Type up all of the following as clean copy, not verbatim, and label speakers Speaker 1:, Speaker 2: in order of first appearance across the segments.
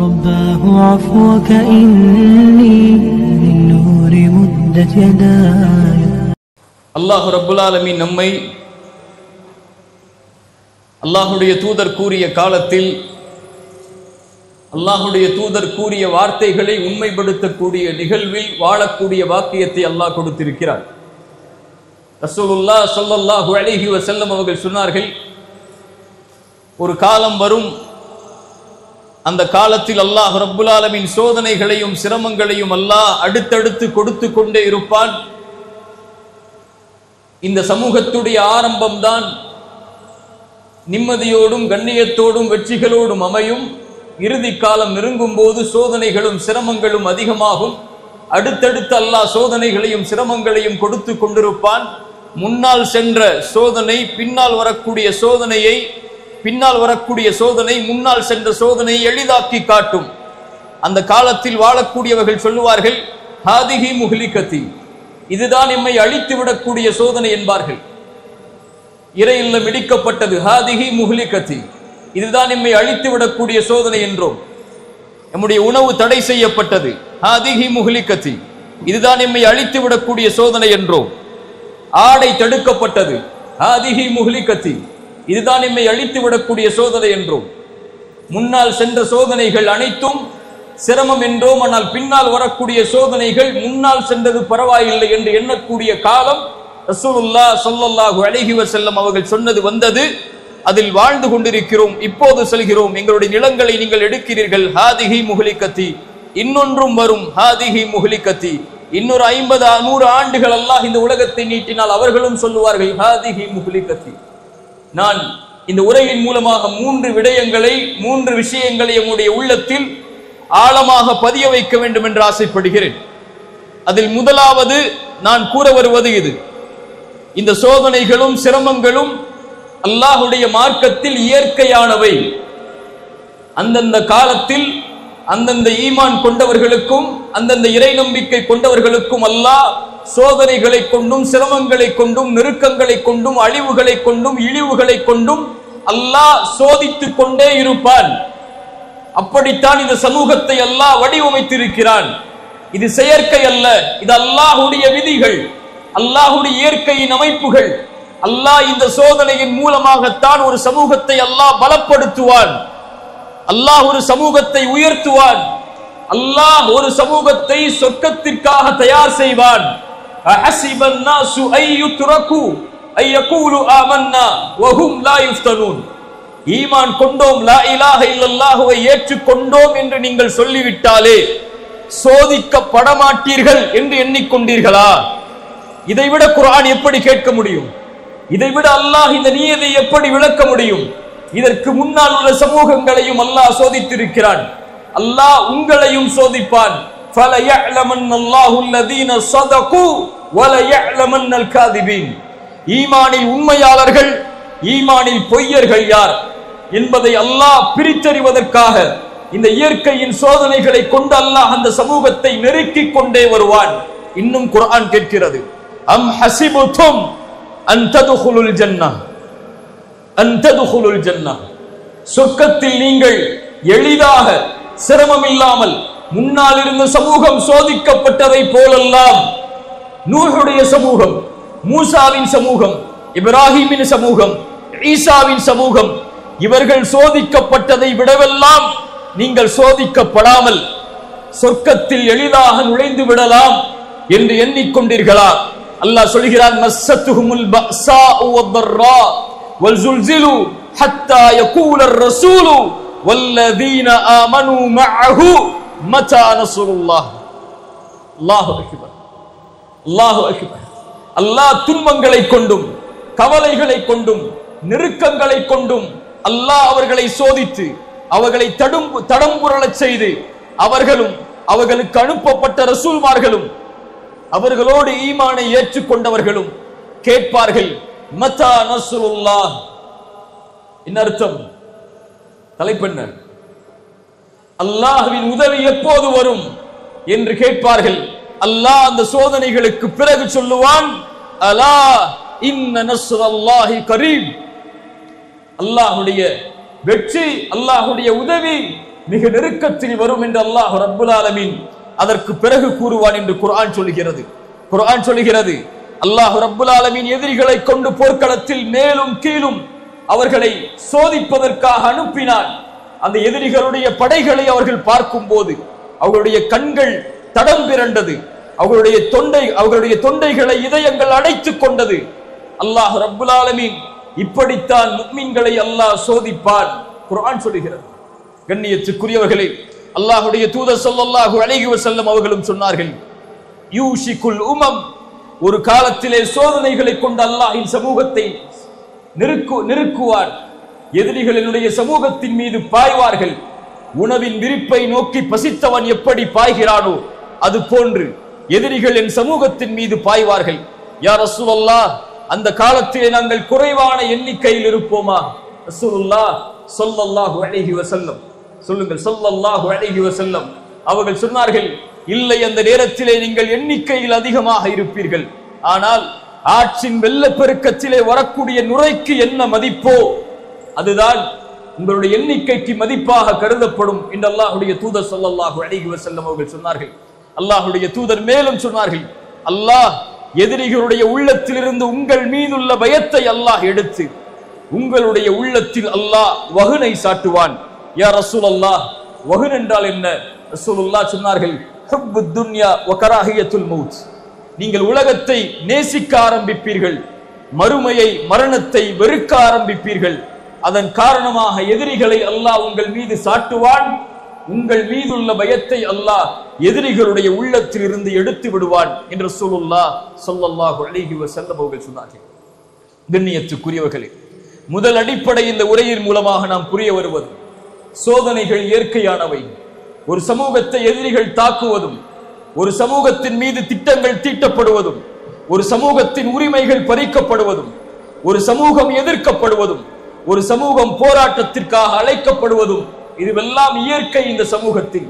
Speaker 1: رباه عفوك إني للنور مدت يداي.
Speaker 2: அல்லாஹ் ரப்புல் ஆலமீன் நம்மை அல்லாஹுடைய தூதர் கூறிய காலத்தில் அல்லாஹுடைய தூதர் கூறிய வார்த்தைகளை உண்மைப்படுத்தக்கூடிய நிகழ்வில் வாழக்கூடிய வாக்கியத்தை அல்லாஹ் கொடுத்திருக்கிறார். ரசூலுல்லாஹ் ஸல்லல்லாஹு அலைஹி வஸல்லம் அவர்கள் சொன்னார்கள், ஒரு காலம் வரும், அந்த காலத்தில் அல்லாஹ் ரப்புல் ஆலமீன் சோதனைகளையும் சிரமங்களையும் அல்லாஹ் அடுத்தடுத்து கொடுத்து கொண்டே இருப்பான். இந்த சமூகத்துடைய ஆரம்பம்தான் நிம்மதியோடும் கண்ணியத்தோடும் வெற்றிகளோடும் அமையும். இறுதி காலம் நெருங்கும் போது சோதனைகளும் சிரமங்களும் அதிகமாகும். அடுத்தடுத்து அல்லாஹ் சோதனைகளையும் சிரமங்களையும் கொடுத்து கொண்டிருப்பான். முன்னால் சென்ற சோதனை பின்னால் வரக்கூடிய சோதனை முன்னால் சென்ற சோதனையை எளிதாக்கி காட்டும். அந்த காலத்தில் வாழக்கூடியவர்கள் சொல்லுவார்கள், ஹாதிஹி முஹ்லிகதி, இதுதான் எம்மை அழித்து விடக்கூடிய சோதனை என்பார்கள். இறை இல்லம் இடிக்கப்பட்டது, ஹாதிஹி முஹ்லிகதி, இதுதான் எம்மை அழித்து விடக்கூடிய சோதனை என்றோம். நம்முடைய உணவு தடை செய்யப்பட்டது, ஹாதிஹி முஹ்லிகதி, இதுதான் எம்மை அழித்து விடக்கூடிய சோதனை என்றோம். ஆடை தடுக்கப்பட்டது, ஹாதிஹி முஹ்லிகதி, இதுதான் எம்மை அழித்து விடக்கூடிய சோதனை என்றோம். முன்னால் சென்ற சோதனைகள் அனைத்தும் சிரமம் என்றோம். ஆனால் பின்னால் வரக்கூடிய சோதனைகள் முன்னால் சென்றது பரவாயில்லை என்று எண்ணக்கூடிய காலம் ரசூலுல்லாஹ் ஸல்லல்லாஹு அலைஹி வஸல்லம் அவர்கள் சொன்னது வந்தது. அதில் வாழ்ந்து கொண்டிருக்கிறோம். இப்போது சொல்கிறோம், எங்களுடைய நிலங்களை நீங்கள் எடுக்கிறீர்கள், ஹாதிஹி முஹ்லிகதி, இன்னொன்றும் வரும், ஹாதிஹி முஹ்லிகதி. இன்னொரு 50-100 ஆண்டுகள் அல்லாஹ் இந்த உலகத்தை நீட்டினால் அவர்களும் சொல்லுவார்கள், ஹாதிஹி முஹ்லிகதி. நான் இந்த உரையின் மூலமாக 3 விஷயங்களை நம்முடைய உள்ளத்தில் ஆழமாக பதிய வைக்க வேண்டும் என்று ஆசைப்படுகிறேன். அதில் முதலாவது நான் கூற வருவது இது, இந்த சோதனைகளும் சிரமங்களும் அல்லாஹுடைய மார்க்கத்தில் இயற்கையானவை. அந்தந்த காலத்தில் அந்தந்த ஈமான் கொண்டவர்களுக்கும் அந்தந்த இறை நம்பிக்கை கொண்டவர்களுக்கும் அல்லாஹ் சோதனைகளை கொண்டும் சிரமங்களை கொண்டும் நெருக்கங்களை கொண்டும் அழிவுகளை கொண்டும் இழிவுகளை கொண்டும் அல்லாஹ் சோதித்துக் கொண்டே இருப்பான். அப்படித்தான் இந்த சமூகத்தை அல்லாஹ் வடிவமைத்திருக்கிறான். இது செயற்கை அல்ல, இது அல்லாஹுடைய விதிகள், அல்லாஹுடைய இயற்கையின் அமைப்புகள். அல்லாஹ் இந்த சோதனையின் மூலமாகத்தான் ஒரு சமூகத்தை அல்லாஹ் பலப்படுத்துவான், அல்லாஹ் ஒரு சமூகத்தை உயர்த்துவான், அல்லாஹ் ஒரு சமூகத்தை சொர்க்கத்திற்காக தயார் செய்வான். அஹஸிபன் நாசு அய்யுத்ரகு அய்யகூலு ஆமன்னா வஹும் லா யுஃப்தனூன். ஈமான் கொண்டோம், லா இலாஹ இல்லல்லாஹுவை ஏற்றுக்கொண்டோம் என்று நீங்கள் சொல்லிவிட்டாலே சோதிக்கப்பட மாட்டீர்கள் என்று எண்ணிக்கொண்டீர்களா? இதைவிட குர்ஆன் எப்படி கேட்க முடியும்? இதைவிட அல்லாஹ் இந்த நியதை எப்படி விளக்க முடியும்? இதற்கு முன்னால் உள்ள சமூகங்களையும் அல்லாஹ் சோதித்திருக்கிறான். அல்லாஹ் உங்களையும் சோதிப்பான். ஃபலயஅலமன்னல்லாஹு அல்லதீன ஸதகு வலயஅலமன்னல் காதிபீன். ஈமானில் உண்மையாளர்கள், ஈமானில் பொய்யர்கள் யார் என்பதை அல்லாஹ் பிரித்தறிவதற்காக இந்த இயற்கையின் சோதனைகளை கொண்டு அல்லாஹ் அந்த சமூகத்தை நெருக்கிக் கொண்டே வருவான். இன்னும் குர்ஆன் கேட்கிறது, அம் ஹஸிபுதும் அன் ததுகுலுல் ஜன்னah, சொர்க்கத்தில் நீங்கள் எளிதாக சிரமம் இல்லாமல், முன்னால் இருந்த சமூகம் சோதிக்கப்பட்டதை போலெல்லாம் நூஹுடைய சமூகம், மூசாவின் சமூகம், இப்ராஹீமின் சமூகம், ஈசாவின் சமூகம், இவர்கள் சோதிக்கப்பட்டதை விடவெல்லாம் நீங்கள் சோதிக்கப்படாமல் சொர்க்கத்தில் எளிதாக நுழைந்து விடலாம் என்று எண்ணிக்கொண்டீர்களா? அல்லாஹ் சொல்கிறான், மஸ்ஸத்துஹுமுல் பஅஸாஉ வத்தர்ரா வல்ஸுல்ஸிலு ஹத்தா யகூலர் ரசூலு வல்லதீன ஆமனூ மஅஹு மதா நஸ்ருல்லாஹ். அல்லாஹு அக்பர், அல்லாஹு அக்பர். அல்லாஹ் துன்பங்களை கொண்டும் கவலைகளை கொண்டும் நெருக்கங்களை கொண்டும் அல்லாஹ் அவர்களை சோதித்து அவர்களை தடம்புரளச் செய்து அவர்களும் அவர்களுக்கு அனுப்பப்பட்ட ரசூல்மார்களும் அவர்களோடு ஈமானை ஏற்றுக்கொண்டவர்களும் கேட்பார்கள், மதா நஸ்ருல்லாஹ். என்ன அர்த்தம்? தலைப்பெண்ண அல்லாஹ்வின் உதவி எப்போது வரும் என்று கேட்பார்கள். அல்லாஹ் அந்த சோதனைகளுக்கு பிறகு சொல்லுவான், அலா இன்ன நஸ்ரல்லாஹி கரீப். அல்லாஹ்வுடைய வெற்றி, அல்லாஹ்வுடைய உதவி மிக நெருக்கத்தில் வரும் என்று அல்லாஹ் ரப்புல் ஆலமீன் அதற்கு பிறகு கூறுவான் என்று குர்ஆன் சொல்லுகிறது. அல்லாஹ் ரப்புல் ஆலமீன் எதிரிகளை கொண்டு போர்க்களத்தில் மேலும் கீழும் அவர்களை சோதிப்பதற்காக அனுப்பினான். அந்த எதிரிகளுடைய படைகளை அவர்கள் பார்க்கும் போது அவர்களுடைய கண்கள் தடம் பிறண்டது, அவர்களுடைய தொண்டைகளை இதயங்கள் அடைத்துக் கொண்டது. அல்லாஹ் ரப்புல் ஆலமீன் இப்படித்தான் முஃமின்களை அல்லாஹ் சோதிப்பான் குர்ஆன் சொல்லுகிறது. கண்ணியத்துக்குரியவர்களே, அல்லாஹ்வுடைய தூதர் ஸல்லல்லாஹு அலைஹி வஸல்லம் அவர்களும் சொன்னார்கள், யூஷிகுல் உமம், ஒரு காலத்திலே சோதனைகளை கொண்டு அல்லாஹ்வின் சமூகத்தை நெருக்குவார். எதிரிகளினுடைய சமூகத்தின் மீது பாய்வார்கள். உணவின் விரிப்பை நோக்கி பசித்தவன் எப்படி பாய்கிறானோ அது போன்று எதிரிகள் என் சமூகத்தின் மீது பாய்வார்கள். யா ரசூலல்லாஹ், அந்த காலத்திலே நாங்கள் குறைவான எண்ணிக்கையில் இருப்போமா? ரசூலுல்லாஹ் ஸல்லல்லாஹு அலைஹி வஸல்லம் சொல்லுங்கள், ஸல்லல்லாஹு அலைஹி வஸல்லம் அவர்கள் சொன்னார்கள், இல்லை, அந்த நேரத்திலே நீங்கள் எண்ணிக்கையில் அதிகமாக இருப்பீர்கள். ஆனால் ஆற்றின் வெள்ளப்பெருக்கத்திலே வரக்கூடிய நுரைக்கு என்ன மதிப்போ அதுதான் உங்களுடைய எண்ணிக்கைக்கு மதிப்பாக கருதப்படும் என்று அல்லாஹ்வுடைய தூதர் ஸல்லல்லாஹு அலைஹி வஸல்லம் அவர்கள் சொன்னார்கள். அல்லாஹ்வுடைய தூதர் மேலும் சொன்னார்கள், அல்லாஹ் எதிரிகளுடைய உள்ளத்திலிருந்து உங்கள் மீதுள்ள பயத்தை அல்லாஹ் எடுத்து உங்களுடைய உள்ளத்தில் அல்லாஹ் வஹனை சாட்டுவான். யா ரசூலல்லாஹ், வஹன் என்றால் என்ன? ரசூலுல்லாஹ் சொன்னார்கள், ஹுப்புத் துன்யா வ கராஹியத்துல் மௌத். நீங்கள் உலகத்தை நேசிக்க ஆரம்பிப்பீர்கள், மரணத்தை வெறுக்க ஆரம்பிப்பீர்கள். அதன் காரணமாக எதிரிகளை அல்லாஹ் உங்கள் மீது சாட்டுவான். உங்கள் மீதுள்ள பயத்தை அல்லாஹ் எதிரிகளுடைய உள்ளத்தில் இருந்து எடுத்து விடுவான் என்று ரசூலுல்லாஹ் ஸல்லல்லாஹு அலைஹி வஸல்லம் அவர்கள் சொன்னார்கள். கண்ணியத்துக்குரியவர்களே, முதல் அடிப்படை இந்த உரையின் மூலமாக நாம் புரிய வருவது, சோதனைகள் இயற்கையானவை. ஒரு சமூகத்தை எதிரிகள் தாக்குவதும், ஒரு சமூகத்தின் மீது திட்டங்கள் தீட்டப்படுவதும், ஒரு சமூகத்தின் உரிமைகள் பறிக்கப்படுவதும், ஒரு சமூகம் எதிர்க்கப்படுவதும், ஒரு சமூகம் போராட்டத்திற்காக அழைக்கப்படுவதும், இதுவெல்லாம் இயற்கை. இந்த சமூகத்தில்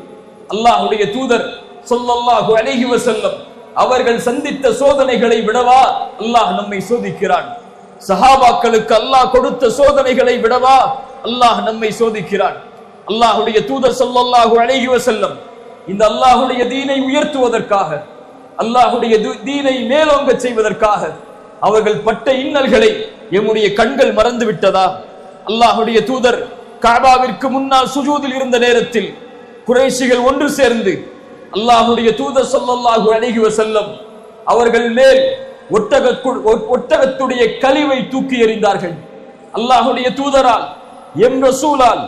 Speaker 2: அல்லாஹ்வுடைய தூதர் ஸல்லல்லாஹு அலைஹி வஸல்லம் அவர்கள் சந்தித்த சோதனைகளை விடவா அல்லாஹ் நம்மை சோதிக்கிறான்? சஹாபாக்களுக்கு அல்லாஹ் கொடுத்த சோதனைகளை விடவா அல்லாஹ் நம்மை சோதிக்கிறான்? அல்லாஹ்வுடைய தூதர் ஸல்லல்லாஹு அலைஹி வஸல்லம் இந்த அல்லாஹ்வுடைய தீனை உயர்த்துவதற்காக, அல்லாஹ்வுடைய தீனை மேலோங்க செய்வதற்காக அவர்கள் பட்ட இன்னல்களை எம்முடைய கண்கள் மறந்து விட்டதா? அல்லாஹ்வுடைய தூதர் கஅபாவிற்கு முன்னால் சுஜூதில் இருந்த நேரத்தில் குறைஷிகள் ஒன்று சேர்ந்து அல்லாஹ்வுடைய தூதர் ஸல்லல்லாஹு அலைஹி வஸல்லம் அவர்கள் மேல் ஒட்டகத்துடைய கழிவை தூக்கி எறிந்தார்கள். அல்லாஹ்வுடைய தூதரால், எம் ரசூலால்,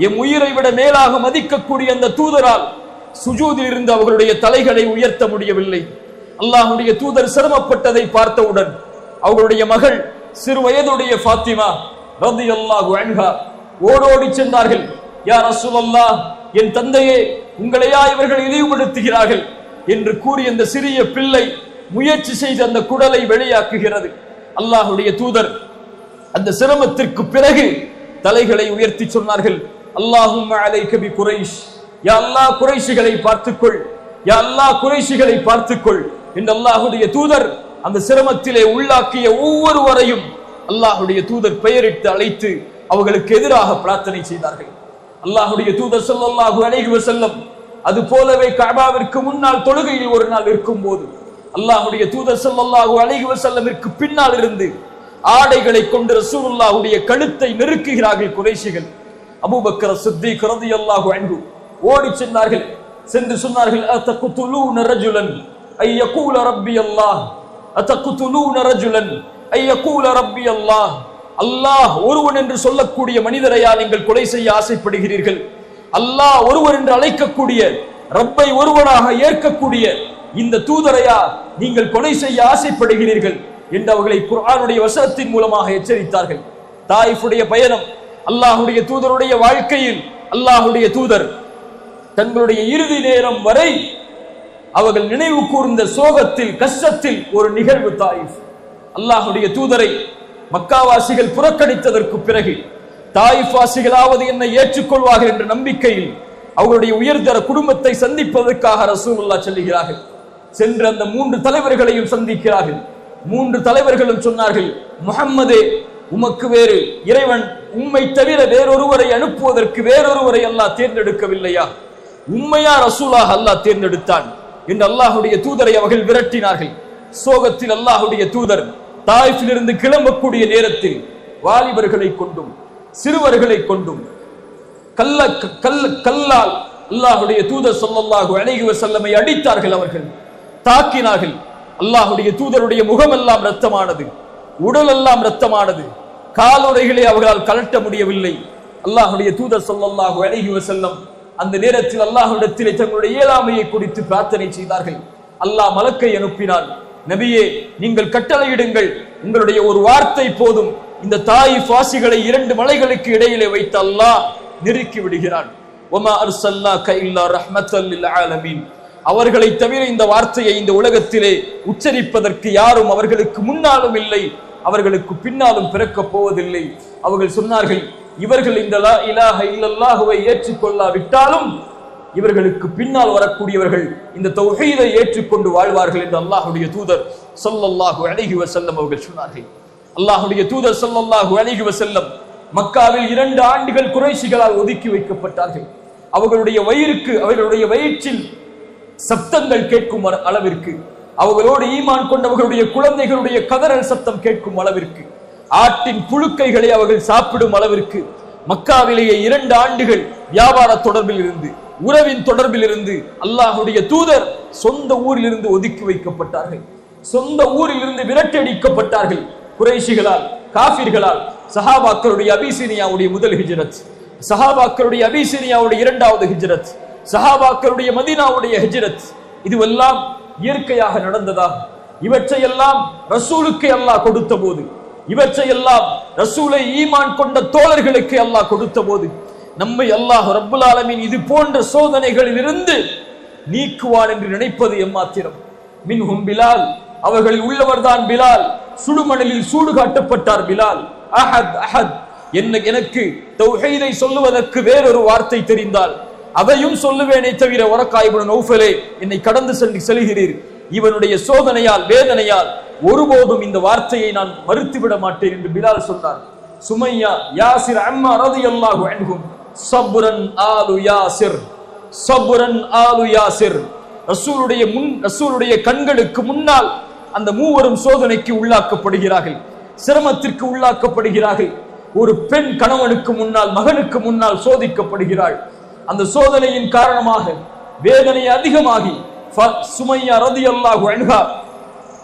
Speaker 2: எம் உயிரை விட மேலாக மதிக்கக்கூடிய அந்த தூதரால் சுஜூதில் இருந்து அவர்களுடைய தலைகளை உயர்த்த முடியவில்லை. அல்லாஹ்வுடைய தூதர் சிரமப்பட்டதை பார்த்தவுடன் அவர்களுடைய மகள் சிறு வயதுடைய ஃபாத்திமா ரலியல்லாஹு அன்ஹா ஓடோடி சென்றார்கள். யா ரசூலல்லாஹ், என் தந்தையே, உங்களையா இவர்கள் இழிவுபடுத்துகிறார்கள் என்று கூறி அந்த சிறிய பிள்ளை முயற்சி செய்து அந்த குடலை வெளியாக்குகிறது. அல்லாஹ்வுடைய தூதர் அந்த சிரமத்திற்கு பிறகு தலைகளை உயர்த்தி சொன்னார்கள், அல்லாஹும்ம அலைக பி குரைஷ், யா அல்லாஹ் குறைஷிகளை பார்த்துக்கொள், யா அல்லாஹ் குறைஷிகளை பார்த்துக்கொள் என்று அல்லாஹ்வுடைய தூதர் அந்த சிரமத்திலே உள்ளாக்கிய ஒவ்வொருவரையும் அல்லாஹ்வுடைய தூதர் பெயரிட்டு அழைத்து அவர்களுக்கு எதிராக பிரார்த்தனை செய்தார்கள். அல்லாஹ்வுடைய தூதர் ஸல்லல்லாஹு அலைஹி வஸல்லம் அது போலவே கஅபாவிற்கு முன்னால் தொழுகையில் ஒரு நாள் இருக்கும்போது அல்லாஹ்வுடைய தூதர் ஸல்லல்லாஹு அலைஹி வஸல்லமிற்கு பின்னால் இருந்து ஆடைகளை கொண்டு ரசூலுல்லாஹ்வுடைய கழுத்தை நெருக்குகிறார்கள் குறைஷிகள். அபூபக்கர் சித்தீக் ரலியல்லாஹு அன்ஹு ஓடி சென்றார்கள். சென்று சொன்னார்கள், அத்தகுதுலூன ரஜுலன் ஐ யகூல ரப்பி அல்லாஹ், அத்தகுதுலூன ரஜுலன் ஐ யகூல ரப்பி அல்லாஹ். அல்லாஹ் ஒருவன் என்று சொல்லக்கூடிய மனிதரையா நீங்கள் கொலை செய்ய ஆசைப்படுகிறீர்கள்? அல்லாஹ் ஒருவர் என்று அழைக்கக்கூடிய, ரப்பை ஒருவனாக ஏற்கக்கூடிய இந்த தூதரையா நீங்கள் கொலை செய்ய ஆசைப்படுகிறீர்கள் என்று அவர்களை குர்ஆனுடைய வசனத்தின் மூலமாக எச்சரித்தார்கள். தாயிஃபுடைய பயணம், அல்லாஹ்வுடைய தூதருடைய வாழ்க்கையில் அல்லாஹ்வுடைய தூதர் தங்களுடைய இறுதி நேரம் வரை அவர்கள் நினைவு கூர்ந்த சோகத்தில், கஷ்டத்தில் ஒரு நிகழ்வு தாயிஃப். அல்லாஹ்வுடைய தூதரை மக்காவாசிகள் புறக்கணித்ததற்கு பிறகு தாயிஃப் வாசிகளாவது என்னை ஏற்றுக்கொள்வார்கள் என்ற நம்பிக்கையில் அவர்களுடைய உயர்தர குடும்பத்தை சந்திப்பதற்காக ரசூலுல்லாஹ் செல்கிறார்கள். சென்று அந்த 3 தலைவர்களையும் சந்திக்கிறார்கள். 3 தலைவர்களும் சொன்னார்கள், முஹம்மதே, உமக்கு வேறு இறைவன் உம்மை தவிர வேறொருவரை அனுப்புவதற்கு வேறொருவரை அல்லாஹ் தேர்ந்தெடுக்கவில்லையா? உம்மையா ரசூலாக அல்லாஹ் தேர்ந்தெடுத்தான் என்று அல்லாஹுடைய தூதரை அவர்கள் விரட்டினார்கள். சோகத்தில் அல்லாஹுடைய தூதர் தாயிஃபிலிருந்து கிளம்பக்கூடிய நேரத்தில் வாலிபர்களை கொண்டும் சிறுவர்களை கொண்டும் கல்லால் அல்லாஹுடைய தூதர் ஸல்லல்லாஹு அலைஹி வஸல்லமை அடித்தார்கள். அவர்கள் தாக்கினார்கள். அல்லாஹுடைய தூதருடைய முகமெல்லாம் இரத்தமானது, உடல் எல்லாம் இரத்தமானது. காலுறைகளை அவர்களால் கலட்ட முடியவில்லை. அல்லாஹுடைய தூதர் ஸல்லல்லாஹு அலைஹி வஸல்லம் அந்த நேரத்தில் அல்லாஹ்விடத்திலே தங்களுடைய இயலாமையை குறித்து பிரார்த்தனை செய்தார்கள். அல்லாஹ் மலக்கை அனுப்பினான். நபியே, நீங்கள் கட்டளையிடுங்கள், உங்களுடைய ஒரு வார்த்தை போதும், இந்த தாயிஃப் வாசிகளை 2 மலைகளுக்கு இடையிலே வைத்து அல்லாஹ் நெருக்கி விடுகிறான். வமா அர்ஸல்னாக இல்லா ரஹ்மத்தல் லில் ஆலமீன். அவர்களை தவிர இந்த வார்த்தையை இந்த உலகத்திலே உச்சரிப்பதற்கு யாரும் அவர்களுக்கு முன்னாலும் இல்லை, அவர்களுக்கு பின்னாலும் பிறக்கப் போவதில்லை. அவர்கள் சொன்னார்கள், இவர்கள் இந்த லா இலாஹ இல்லல்லாஹுவை ஏற்றுக்கொள்ளாவிட்டாலும் இவர்களுக்கு பின்னால் வரக்கூடியவர்கள் இந்த தௌஹீதை ஏற்றுக்கொண்டு வாழ்வார்கள் என்று அல்லாஹுடைய தூதர் ஸல்லல்லாஹு அலைஹி வஸல்லம் அவர்கள் சொன்னார்கள். அல்லாஹுடைய தூதர் ஸல்லல்லாஹு அலைஹி வஸல்லம் மக்காவில் 2 ஆண்டுகள் குறைஷிகளால் ஒதுக்கி வைக்கப்பட்டார்கள். அவர்களுடைய வயிற்றில் சப்தங்கள் கேட்கும் அளவிற்கு, அவர்களோடு ஈமான் கொண்டவர்களுடைய குழந்தைகளுடைய கதறல் சத்தம் கேட்கும் அளவிற்கு, ஆட்டின் புழுக்கைகளை அவர்கள் சாப்பிடும் அளவிற்கு மக்காவிலேயே 2 ஆண்டுகள் வியாபார தொடர்பில் இருந்து, உறவின் தொடர்பில் இருந்து அல்லாஹுடைய தூதர் சொந்த ஊரில் இருந்து ஒதுக்கி வைக்கப்பட்டார்கள். சொந்த ஊரில் இருந்து விரட்டடிக்கப்பட்டார்கள். குறைஷிகளால், காஃபிர்களால். சஹாபாக்களுடைய அபிசீனியாவுடைய முதல் ஹிஜ்ரத், சஹாபாக்களுடைய அபிசீனியாவுடைய 2வது ஹிஜ்ரத், சஹாபாக்களுடைய மதீனாவுடைய ஹிஜ்ரத், இதுவெல்லாம் இயற்கையாக நடந்ததா? இவற்றையெல்லாம் ரசூலுக்கு அல்லாஹ் கொடுத்த போது, இவற்றையெல்லாம் ரசூலை ஈமான் கொண்ட தோழர்களுக்கு அல்லாஹ் கொடுத்த போது, நம்மை அல்லாஹ் ரப்புல் ஆலமீன் இது போன்ற சோதனைகளில் இருந்து நீக்குவான் என்று நினைப்பது எம்மாத்திரம்? மின்ஹும் பிலால், அவர்களில் உள்ளவர்தான் பிலால். சுடுமணலில் சூடு காட்டப்பட்டார் பிலால். அஹத் அஹத், எனக்கு தௌஹீதை சொல்லுவதற்கு வேறொரு வார்த்தை தெரிந்தால் அதையும் சொல்லுவேனே தவிர, வரக்கா இப்னு நௌஃபலே, என்னை கடந்து செல்கிறீர். இவனுடைய சோதனையால், வேதனையால் ஒருபோதும் இந்த வார்த்தையை நான் மறுத்துவிட மாட்டேன் என்று பிலால் சொன்னார். சுமையா, யாசிர், அம்மா ரலியல்லாஹு அன்ஹும், ஸப்ரன் ஆலு யாசிர், ஸப்ரன் ஆலு யாசிர். ரசூலுடைய கண்களுக்கு முன்னால் அந்த மூவரும் சோதனைக்கு உள்ளாக்கப்படுகிறார்கள், சிரமத்திற்கு உள்ளாக்கப்படுகிறார்கள். ஒரு பெண் கணவனுக்கு முன்னால், மகனுக்கு முன்னால் சோதிக்கப்படுகிறாள். அந்த சோதனையின் காரணமாக வேதனை அதிகமாகி சுமையா ரலியல்லாஹு அன்ஹா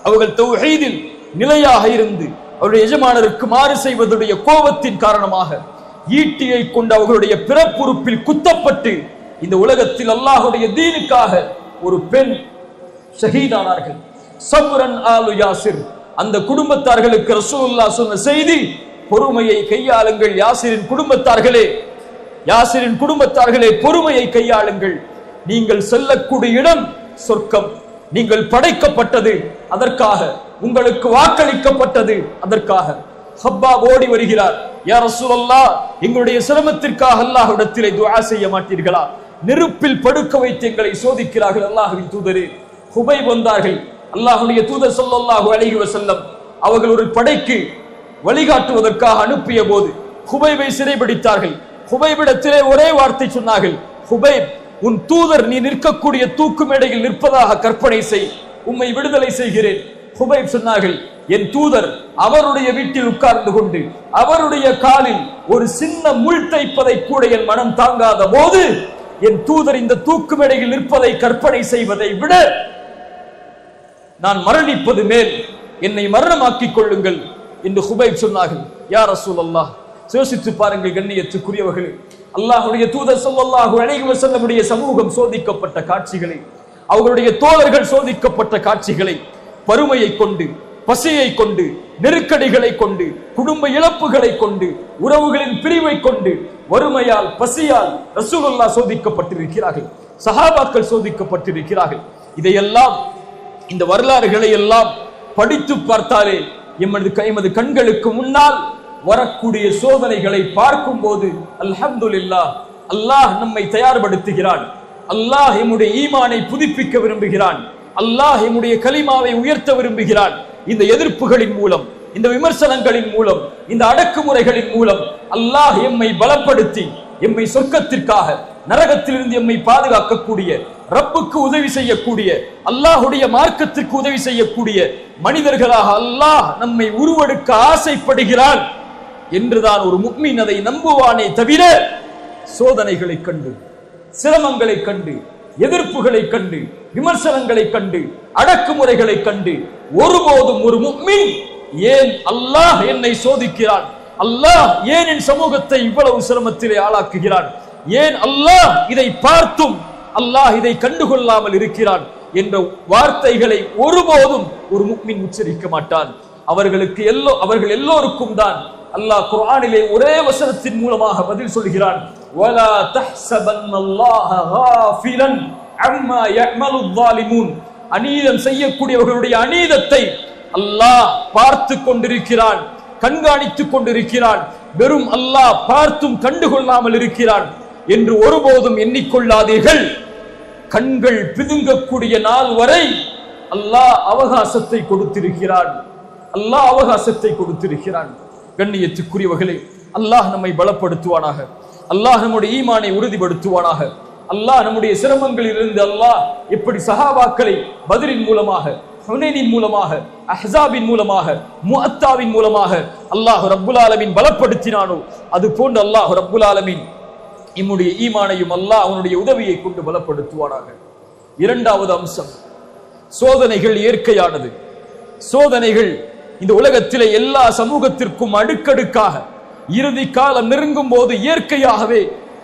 Speaker 2: அவர்கள் தௌஹீதில் நிலையாக இருந்து அவருடைய எஜமானருக்கு மாறு செய்வதுடைய கோபத்தின் காரணமாக ஈட்டியை கொண்டு அவர்களுடைய பிறப்புறுப்பில் குத்தப்பட்டு இந்த உலகத்தில் அல்லாஹுடைய தீனுக்காக ஒரு பெண் ஷஹீதானார்கள். சப்ரன் ஆலு யாசிர். அந்த குடும்பத்தார்களுக்கு ரசூலுல்லாஹ் சொன்ன செய்தி, பொறுமையை கையாளுங்கள் யாசிரின் குடும்பத்தார்களே, யாசிரின் குடும்பத்தார்களே, பொறுமையை கையாளுங்கள். நீங்கள் செல்லக்கூடிய இடம் சொர்க்கம். நீங்கள் படைக்கப்பட்டது அதற்காக, உங்களுக்கு வாக்களிக்கப்பட்டது அதற்காக. ஹப்பாப் ஓடி வருகிறார். யா ரசூலல்லாஹ், எங்களுடைய சிரமத்திற்காக அல்லாஹ்விடத்திலே துஆ செய்ய மாட்டீர்களா? நெருப்பில் படுக்க வைத்து எங்களை சோதிக்கிறார்கள் அல்லாஹ்வின் தூதரே. ஹுபைப் வந்தார்கள். அல்லாஹ்வுடைய தூதர் ஸல்லல்லாஹு அலைஹி வஸல்லம் அவர்கள் ஒரு படைக்கு வழிகாட்டுவதற்காக அனுப்பிய போது ஹுபைபை சிறைபிடித்தார்கள். ஹுபைபிடத்திலே ஒரே வார்த்தை சொன்னார்கள், ஹுபைப், உன் தூதர் நீ நிற்கக்கூடிய தூக்கு மேடையில் நிற்பதாக கற்பனை செய், உம்மை விடுதலை செய்கிறேன். ஹுபைப் சொன்னார்கள், என் தூதர் அவருடைய வீட்டில் உட்கார்ந்து கொண்டு அவருடைய காலில் ஒரு சின்ன முள் தைப்பதை கூட என் மனம் தாங்காத போது என் தூதர் இந்த தூக்கு மேடையில் நிற்பதை கற்பனை செய்வதை விட நான் மரணிப்பது மேல், என்னை மரணமாக்கிக் கொள்ளுங்கள் என்று ஹுபைப் சொன்னார்கள். யா ரசூலல்லாஹ், யோசித்து பாருங்கள் கண்ணியத்துக்குரியவர்களே, அல்லாஹ்வுடைய தூதர் ஸல்லல்லாஹு அலைஹி வஸல்லமுடைய சமூகம் சோதிக்கப்பட்ட காட்சிகளை, அவர்களுடைய தோழர்கள் சோதிக்கப்பட்ட காட்சிகளை, பருமையை கொண்டு, பசியை கொண்டு, நெருக்கடிகளை கொண்டு, குடும்ப இழப்புகளை கொண்டு, உறவுகளின் பிரிவை கொண்டு, வறுமையால், பசியால் ரசூலுல்லாஹ் சோதிக்கப்பட்டிருக்கிறார்கள், சஹாபாக்கள் சோதிக்கப்பட்டிருக்கிறார்கள். இதையெல்லாம், இந்த வரலாறுகளை எல்லாம் படித்து பார்த்தாலே எமது கண்களுக்கு முன்னால் வரக்கூடிய சோதனைகளை பார்க்கும் போது அல்ஹம்துலில்லாஹ், அல்லாஹ் நம்மை தயார்படுத்துகிறான். அல்லாஹ் எம்முடைய ஈமானை புதுப்பிக்க விரும்புகிறான். அல்லாஹ் எம்முடைய கலிமாவை உயர்த்த விரும்புகிறான். இந்த எதிர்ப்புகளின் மூலம், இந்த விமர்சனங்களின் மூலம், இந்த அடக்குமுறைகளின் மூலம் அல்லாஹ் எம்மை பலப்படுத்தி எம்மை சொர்க்கத்திற்காக, நரகத்திலிருந்து எம்மை பாதுகாக்கக்கூடிய, ரப்புக்கு உதவி செய்யக்கூடிய, அல்லாஹுடைய மார்க்கத்திற்கு உதவி செய்யக்கூடிய மனிதர்களாக அல்லாஹ் நம்மை உருவெடுக்க ஆசைப்படுகிறான் என்றுதான் ஒரு முஃமின் அதை நம்புவானே தவிர, சோதனைகளை கண்டு, சிரமங்களை கண்டு, எதிர்ப்புகளை கண்டு, விமர்சனங்களை கண்டு, அடக்குமுறைகளை கண்டு ஒருபோதும் ஒரு முஃமின் ஏன் அல்லாஹ் என்னை சோதிக்கிறான், அல்லாஹ் ஏன் என் சமூகத்தை இவ்வளவு சிரமத்திலே ஆளாக்குகிறான், ஏன் அல்லாஹ் இதை பார்த்தும் அல்லாஹ் இதை கண்டுகொள்ளாமல் இருக்கிறான் என்ற வார்த்தைகளை ஒருபோதும் ஒரு முஃமின் உச்சரிக்க மாட்டான். அவர்கள் எல்லோருக்கும் தான் அல்லாஹ் குர்ஆனிலே ஒரே வசனத்தின் மூலமாக பதில் சொல்கிறான். வலா தஹ்ஸபன்னல்லாஹ காஃபிலன் அம்மா யஅமலுல் ஸாலிமூன். அநீதம் செய்யக்கூடியவர்களுடைய அநீதத்தை அல்லாஹ் பார்த்து கொண்டிருக்கிறான், கண்காணித்துக் கொண்டிருக்கிறான். வெறும் அல்லாஹ் பார்த்தும் கண்டுகொள்ளாமல் இருக்கிறான் என்று ஒருபோதும் எண்ணிக்கொள்ளாதீர்கள். கண்கள் பிதுங்கக்கூடிய நாள் வரை அல்லாஹ் அவகாசத்தை கொடுத்திருக்கிறான். அல்லாஹ் அவகாசத்தை கொடுத்திருக்கிறான். கண்ணியத்துக்குரியவர்களே, அல்லாஹ் நம்மை பலப்படுத்துவானாக. அல்லாஹ் நம்முடைய ஈமானை உறுதிப்படுத்துவானாக. அல்லாஹ் நம்முடைய சிரமங்களிலிருந்து அல்லாஹ் எப்படி சஹாபாக்களை பத்ரின் மூலமாக, ஹுனைனின் மூலமாக, அஹ்ஸாபின் மூலமாக, முஅத்தாவின் மூலமாக அல்லாஹ் ரப்புல் ஆலமீன் பலப்படுத்தினானோ, அது போன்று அல்லாஹ் ரப்புல் ஆலமீன் நம்முடைய ஈமானையும் அல்லாஹ் அவனுடைய உதவியை கொண்டு பலப்படுத்துவானாக. இரண்டாவது அம்சம், சோதனைகள் இயற்கையானது. சோதனைகள் இந்த உலகத்திலே எல்லா சமூகத்திற்கும் அடுக்கடுக்காக இறுதி காலம் நெருங்கும் போது இயற்கையாகவே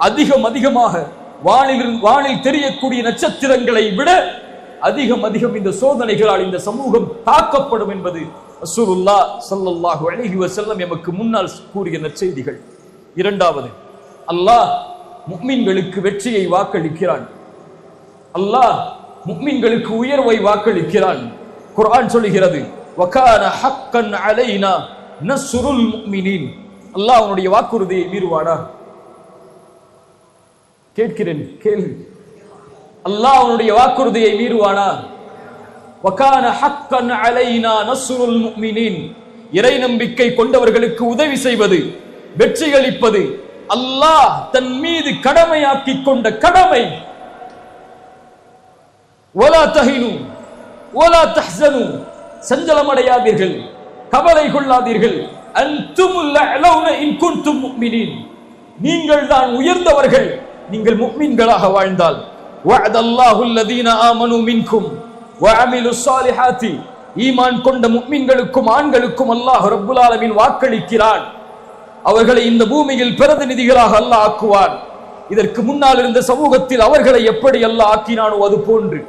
Speaker 2: அதிகமாக வானில் தெரியக்கூடிய நட்சத்திரங்களை விட அதிகம் இந்த சோதனைகளால் இந்த சமூகம் தாக்கப்படும் என்பது ரசூலுல்லாஹ் ஸல்லல்லாஹு அலைஹி வஸல்லம் எமக்கு முன்னால் கூறிய நற்செய்திகள். இரண்டாவது, அல்லாஹ் முஃமின்களுக்கு வெற்றியை வாக்களிக்கிறான். அல்லாஹ் முஃமின்களுக்கு உயர்வை வாக்களிக்கிறான். குர்ஆன் சொல்கிறது, வகான ஹக்கன் அலைனா நஸ்ருல் முஃமினீன். அல்லாஹ் அவனுடைய வாக்குறுதியை மீறுவானா? கேட்கிறேன், கேள்வி. அல்லாஹ் அவனுடைய வாக்குறுதியை மீறுவானா? வகான ஹக்கன் அலைனா நஸ்ருல் முஃமினீன். இறை நம்பிக்கை கொண்டவர்களுக்கு உதவி செய்வது, வெற்றியளிப்பது அல்லாஹ் தன் மீது கடமையாக்கி கொண்ட கடமை. வலா தஹினு வலா தஹ்ஸனு. சஞ்சலமடையாதீர்கள், கவலை கொள்ளாதீர்கள். அன்துமுல் அலௌன இன் குன்தும் முஃமினீன். நீங்கள் தான் உயர்ந்தவர்கள் நீங்கள் முஃமின்களாக வாழ்ந்தால். வஅதல்லாஹு அல்லதீன ஆமனு மின்கும் வஅமிலுஸ் ஸாலிஹாத்தி. ஈமான் கொண்ட முஃமின்களுக்கும் ஆண்களுக்கும் அல்லாஹ் ரப்புல் ஆலமீன் வாக்களிக்கிறான். அவர்களை இந்த பூமியில் பிரதிநிதிகளாக அல்லாஹ் ஆக்குவான். இதற்கு முன்னால் இருந்த சமூகத்தில் அவர்களை எப்படி அல்லாஹ் ஆக்கினானோ அது போன்று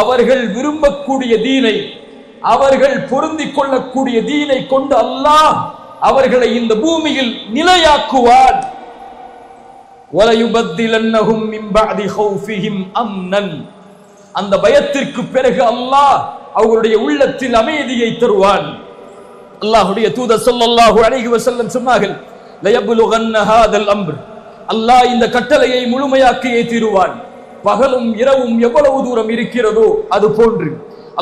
Speaker 2: அவர்கள் விரும்பக்கூடிய தீனை, அவர்கள் பொருந்திக் கொள்ளக்கூடிய தீனை கொண்டு அல்லாஹ் அவர்களை இந்த பூமியில் நிலையாக்குவான். வலயுபத்திலன்னஹும் மின் பஅதி ஹௌஃபிஹிம் அம்னன். அந்த பயத்திற்கு பிறகு அல்லாஹ் அவர்களுடைய உள்ளத்தில் அமைதியை தருவான். அல்லாஹ்வுடைய தூதர் ஸல்லல்லாஹு அலைஹி வஸல்லம் சொன்னார்கள், லயப்லுகன்ன ஹாதல் அம்ர். அல்லாஹ் இந்த கட்டளையை முழுமையாக்கியே தீருவான். பகலும் இரவும் எவ்வளவு தூரம் இருக்கிறதோ அது போன்று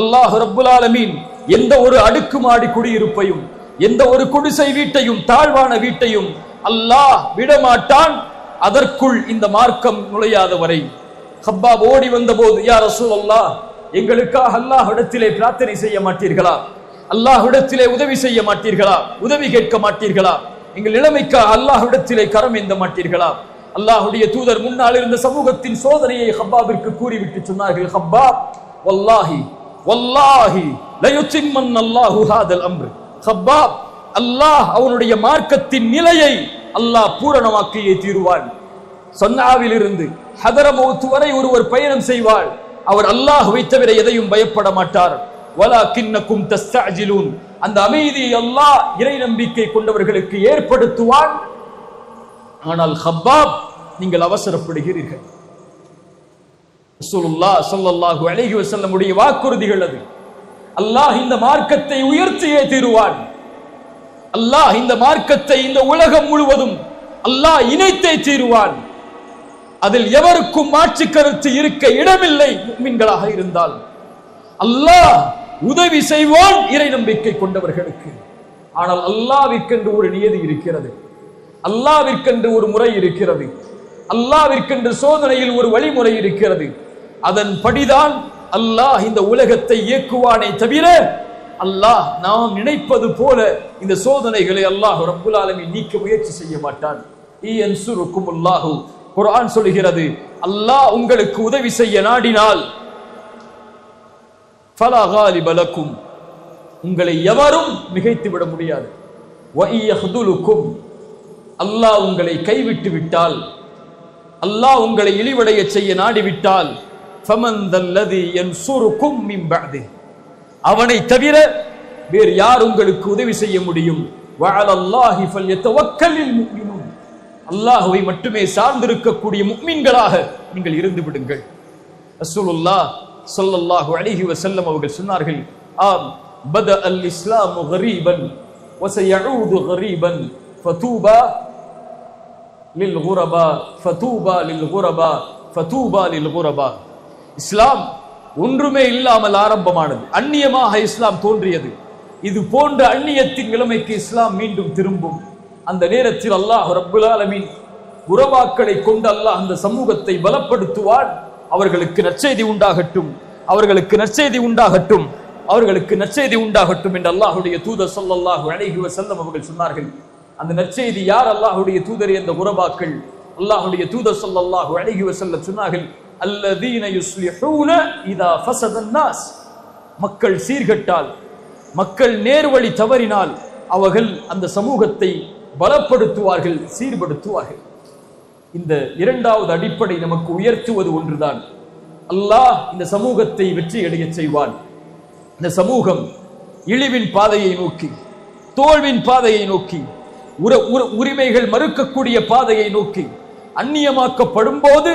Speaker 2: அல்லாஹ் ரப்புல் ஆலமீன் எந்த ஒரு அடுக்குமாடி குடியிருப்பையும், எந்த ஒரு குடிசை வீட்டையும், தாழ்வான வீட்டையும் அல்லாஹ் விடமாட்டான் அதற்குள் இந்த மார்க்கம் நுழையாத வரை. ஹப்பாப் ஓடி வந்த போது, யா ரசூலல்லாஹ், எங்களுக்காக அல்லாஹ்விடத்திலே பிரார்த்தனை செய்ய மாட்டீர்களா? அல்லாஹ்விடத்திலே உதவி செய்ய மாட்டீர்களா? உதவி கேட்க மாட்டீர்களா? எங்கள் நிலைமைக்காக அல்லாஹ்விடத்திலே கரம் ஏந்த மாட்டீர்களா? அல்லாஹ்வுடைய தூதர் முன்னால் இருந்த சமூகத்தின் சோதனையை ஹப்பாபிற்கு கூறிவிட்டு சொன்னார்கள், ஹப்பாப், வல்லாஹி வல்லாஹி லயுத்திம்மன்னல்லாஹு ஹாதல் அம்ர். ஹப்பாப், அல்லாஹ் அவனுடைய மார்க்கத்தின் நிலையை அல்லாஹ் பூரணமாக்கியே தீருவான். சன்னாவில் இருந்து ஹதரமௌத் வரை ஒருவர் பயணம் செய்வார். அவர் அல்லாஹ்வை தவிர எதையும் பயப்பட மாட்டார். வலாகின்னகும் தஸ்தஅஜிலூன். அந்த அமைதியை அல்லாஹ் இறை நம்பிக்கை கொண்டவர்களுக்கு ஏற்படுத்துவான். ஆனால் ஹப்பாப், நீங்கள் அவசரப்படுகிறீர்கள். ரசூலுல்லாஹ் ஸல்லல்லாஹு அலைஹி வஸல்லம் உடைய வாக்குறுதிகள் அது. அல்லாஹ் இந்த மார்க்கத்தை உயர்த்தியே தீருவான். அல்லாஹ் இந்த மார்க்கத்தை இந்த உலகம் முழுவதும் அல்லாஹ் இணைத்தே தீருவான். அதில் எவருக்கும் மாற்று கருத்து இருக்க இடமில்லை. முஃமின்களாக இருந்தால் அல்லாஹ் உதவி செய்வான் இறை நம்பிக்கை கொண்டவர்களுக்கு. ஆனால் அல்லாஹ்விற்கென்று ஒரு நியதி இருக்கிறது, அல்லாஹ்விற்கென்று ஒரு முறை இருக்கிறது, அல்லாஹ்விற்கென்று சோதனையில் ஒரு வழிமுறை இருக்கிறது. அதன்படிதான் அல்லாஹ் இந்த உலகத்தை இயக்குவானே தவிர அல்லாஹ் நாம் நினைப்பது போல இந்த சோதனைகளை அல்லாஹ் ரப்புல் ஆலமீன் நீக்க முயற்சி செய்ய மாட்டான். இயன்சுருக்குமுல்லாஹு, குர்ஆன் சொல்கிறது, அல்லாஹ் உங்களுக்கு உதவி செய்ய நாடினால் ஃபலா காலிப லக்கும், உங்களை எவரும் மிகைத்து விட முடியாது. வ இயஹ்துலுக்கும், அல்லாஹ் உங்களை கைவிட்டு விட்டால், அல்லாஹ் உங்களை இழிவடைய செய்ய நாடிவிட்டால், ஃபமன் தல்லதி யன்சுருக்கும் மின் பஅதி, அவனை தவிர வேறு யார் உங்களுக்கு உதவி செய்ய முடியும்? வ அலல்லாஹி ஃபல்யதவக்கலில் முஃமினூன், அல்லாஹ்வை மட்டுமே சார்ந்திருக்கக்கூடிய முஃமின்களாக நீங்கள் இருந்து விடுங்கள். ரசூலுல்லாஹ் ஸல்லல்லாஹு அலைஹி வஸல்லம் அவர்கள் சொன்னார்கள், ஆம் பத அல் இஸ்லாமு கரீபன் வ சயஊது கரீபன் ஃபதூபா லில் குரபா ஃபதூபா லில் குரபா ஃபதூபா லில் குரபா. இஸ்லாம் ஒன்றுமே இல்லாமல் ஆரம்பமானது, அந்நியமாக இஸ்லாம் தோன்றியது. இது போன்ற அந்நியத்தின் நிலைமைக்கு இஸ்லாம் மீண்டும் திரும்பும். அந்த நேரத்தில் அல்லாஹ் ரப்புல் ஆலமீன் உறவாக்களை கொண்டு அல்லாஹ் அந்த சமூகத்தை பலப்படுத்துவான். அவர்களுக்கு நற்செய்தி உண்டாகட்டும், அவர்களுக்கு நற்செய்தி உண்டாகட்டும், அவர்களுக்கு நற்செய்தி உண்டாகட்டும் என்று அல்லாஹ்வுடைய தூதர் ஸல்லல்லாஹு அலைஹி வஸல்லம் அவர்கள் சொன்னார்கள். அந்த நற்செய்தி யார்? அல்லாஹ்வுடைய தூதர் என்ற உறவாக்கள். அல்லாஹ்வுடைய தூதர் ஸல்லல்லாஹு அலைஹி வஸல்லம் சொன்னார்கள், அல்லதீன யுஸ்லிஹூன இதா ஃபஸதன் நாஸ், மக்கள் சீர்கட்டால், மக்கள் நேர்வழி தவறினால் அவர்கள் அந்த சமூகத்தை பலப்படுத்துவார்கள், சீர்படுத்துவார்கள். இந்த இரண்டாவது அடிப்படை நமக்கு உயர்த்துவது ஒன்றுதான். அல்லாஹ் இந்த சமூகத்தை வெற்றியடைய செய்வான். இந்த சமூகம் இழிவின் பாதையை நோக்கி, தோல்வின் பாதையை நோக்கி, உரிமைகள் மறுக்கக்கூடிய பாதையை நோக்கி அந்நியமாக்கப்படும் போது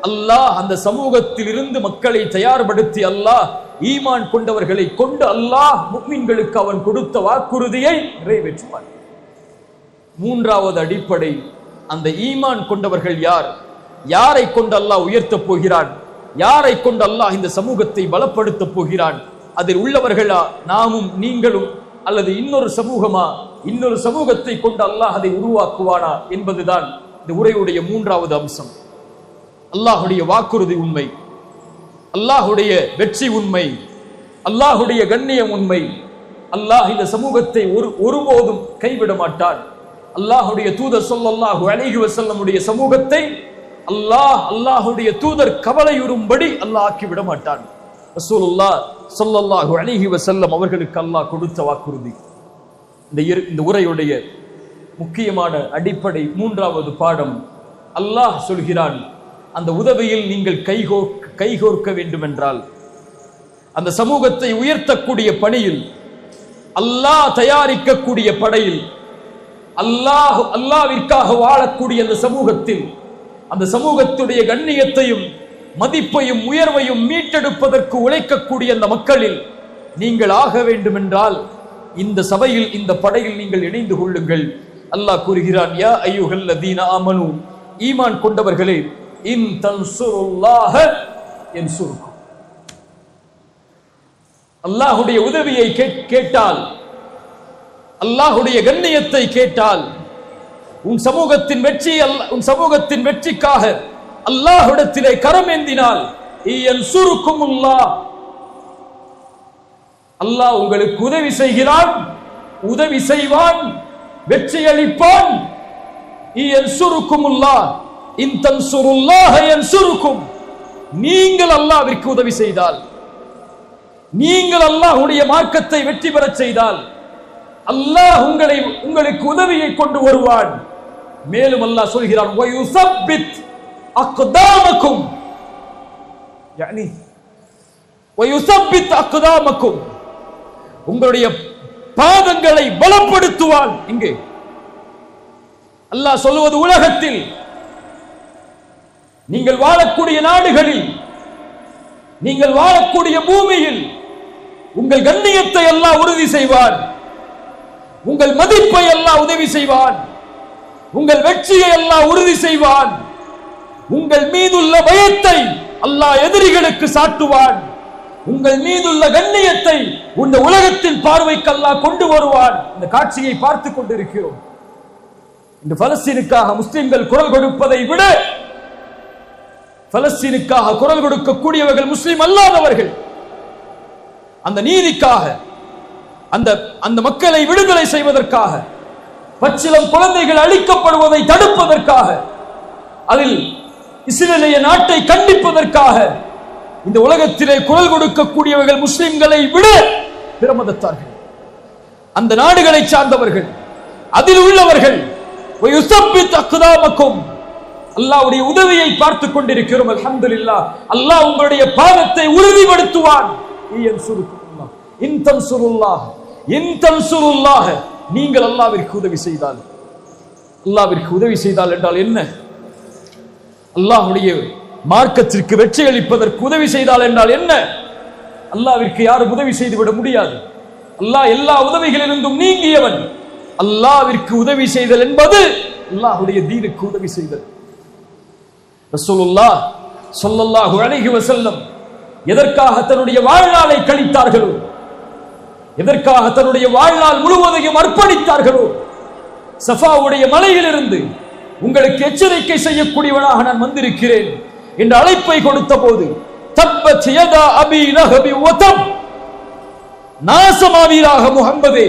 Speaker 2: அல்லாஹ் அந்த சமூகத்தில் இருந்து மக்களை தயார்படுத்தி அல்லாஹ் ஈமான் கொண்டவர்களை கொண்டு அல்லாஹ் முஃமின்களுக்கு அவன் கொடுத்த வாக்குறுதியை நிறைவேற்றுவான். மூன்றாவது அடிப்படை, அந்த ஈமான் கொண்டவர்கள் யார்? யாரை கொண்டு அல்லாஹ் உயர்த்த போகிறான்? யாரை கொண்டு அல்லாஹ் இந்த சமூகத்தை பலப்படுத்த போகிறான்? அதில் உள்ளவர்களா நாமும் நீங்களும், அல்லது இன்னொரு சமூகமா? இன்னொரு சமூகத்தை கொண்டு அல்லாஹ் அதை உருவாக்குவானா என்பதுதான் இந்த உரையுடைய மூன்றாவது அம்சம். அல்லாஹுடைய வாக்குறுதி உண்மை, அல்லாஹுடைய வெற்றி உண்மை, அல்லாஹுடைய கண்ணியம் உண்மை. அல்லாஹ் இந்த சமூகத்தை ஒருபோதும் கைவிட மாட்டான். அல்லாஹுடைய தூதர் ஸல்லல்லாஹு அலைஹி வஸல்லமுடைய சமூகத்தை அல்லாஹுடைய தூதர் கவலையுறும்படி அல்லாஹ் ஆக்கி விட மாட்டான். ரசூலுல்லாஹ் ஸல்லல்லாஹு அலைஹி வஸல்லம் அவர்களுக்கு அல்லாஹ் கொடுத்த வாக்குறுதி. இந்த உரையுடைய முக்கியமான அடிப்படை மூன்றாவது பாடம், அல்லாஹ் சொல்கிறான், அந்த உதவியில் நீங்கள் கைகோர்க்க வேண்டும் என்றால், அந்த சமூகத்தை உயர்த்தக்கூடிய பணியில், அல்லாஹ் தயாரிக்கக்கூடிய படையில், அல்லாஹ்விற்காக வாழக்கூடிய அந்த சமூகத்தில், அந்த சமூகத்துடைய கண்ணியத்தையும் மதிப்பையும் உயர்வையும் மீட்டெடுப்பதற்கு உழைக்கக்கூடிய அந்த மக்களில் நீங்கள் ஆக வேண்டும் என்றால் இந்த சபையில், இந்த படையில் நீங்கள் இணைந்து கொள்ளுங்கள். அல்லாஹ் கூறுகிறான், யா அய்யுஹல்லதீன ஆமனு, ஈமான் கொண்டவர்களே, இன் தன்சுருல்லாஹ யன்சுருக்கும், அல்லாஹ்வுடைய உதவியை கேட்டால், அல்லாஹ்வுடைய கண்ணியத்தை கேட்டால், உன் சமூகத்தின் வெற்றிக்காக அல்லாஹ்விடத்திலே கரம் ஏந்தினால், யன்சுருக்குமுல்லாஹ், அல்லாஹ் உங்களுக்கு உதவி செய்கிறான், உதவி செய்வான், வெற்றி அளிப்பான். யன்சுருக்குமுல்லாஹ் இன் தன்சுருல்லாஹ யன்சுருக்கும், நீங்கள் அல்லாஹ்விற்கு உதவி செய்தால், நீங்கள் அல்லாஹ்வுடைய மார்க்கத்தை வெற்றி பெறச் செய்தால் அல்லாஹ் உங்களுக்கு உதவியை கொண்டு வருவான். மேலும் அல்லாஹ் சொல்கிறான், வயுஸப்பித் அக்தாமக்கும், யானி வயுஸப்பித் அக்தாமக்கும், உங்களுடைய பாதங்களை பலப்படுத்துவான். இங்கே அல்லாஹ் சொல்வது, உலகத்தில் நீங்கள் வாழக்கூடிய நாடுகளில், நீங்கள் வாழக்கூடிய பூமியில் உங்கள் கண்ணியத்தை அல்லாஹ் உறுதி செய்வான், உங்கள் மதிப்பை அல்லாஹ் உதவி செய்வான், உங்கள் வெற்றியை அல்லாஹ் உறுதி செய்வான், உங்கள் மீதுள்ள பயத்தை அல்லாஹ் எதிரிகளுக்கு சாட்டுவான்.
Speaker 3: உங்கள் மீதுள்ள கண்ணியத்தை இந்த உலகத்தின் பார்வைக்கு அல்லாஹ் கொண்டு வருவான். இந்த காட்சியை பார்த்து கொண்டிருக்கிறோம். இந்த பலஸ்தீனுக்காக முஸ்லிம்கள் குரல் கொடுப்பதை விட பலஸ்தீனுக்காக குரல் கொடுக்கக்கூடியவர்கள் முஸ்லிம் அல்லாதவர்கள். அந்த நீதிக்காக, அந்த மக்களை விடுதலை செய்வதற்காக, பச்சிளம் குழந்தைகள் அழிக்கப்படுவதை தடுப்பதற்காக, அதில் இஸ்ரேலிய நாட்டை கண்டிப்பதற்காக இந்த உலகத்திலே குரல் கொடுக்கக்கூடியவர்கள் முஸ்லிம்களை விட பிற மதத்தார்கள், அந்த நாடுகளை சார்ந்தவர்கள், அதில் உள்ளவர்கள். அல்லாஹ்வுடைய உதவியை பார்த்துக் கொண்டிருக்கிறோம். அல்ஹம்துலில்லாஹ். அல்லாஹ் உங்களுடைய பாதத்தை உறுதிப்படுத்துவான். நீங்கள் அல்லாஹ்விற்கு உதவி செய்தால், அல்லாஹ்விற்கு உதவி செய்தால் என்றால் என்ன? அல்லாஹ்வுடைய மார்க்கத்திற்கு வெற்றி அளிப்பதற்கு உதவி செய்தால் என்றால் என்ன? அல்லாஹ்விற்கு யாரும் உதவி செய்துவிட முடியாது. அல்லாஹ் எல்லா உதவிகளிலிருந்தும் நீங்கியவன். அல்லாஹ்விற்கு உதவி செய்தல் என்பது அல்லாஹ்வுடைய தீனுக்கு உதவி செய்தல். ரசூலுல்லாஹ் ஸல்லல்லாஹு அலைஹி வஸல்லம் எதற்காக தன்னுடைய வாழ்நாளை கழித்தார்களோ, எதற்காக தன்னுடைய வாழ்நாள் முழுவதையும் அர்ப்பணித்தார்களோ, சஃபாவுடைய மலையிலிருந்து உங்களுக்கு எச்சரிக்கை செய்யக்கூடியவனாக நான் வந்திருக்கிறேன் என்ற அழைப்பை கொடுத்த போது, தப்பத் யதா அபி லஹபி வதப், நாசமாவீராக முஹம்மதே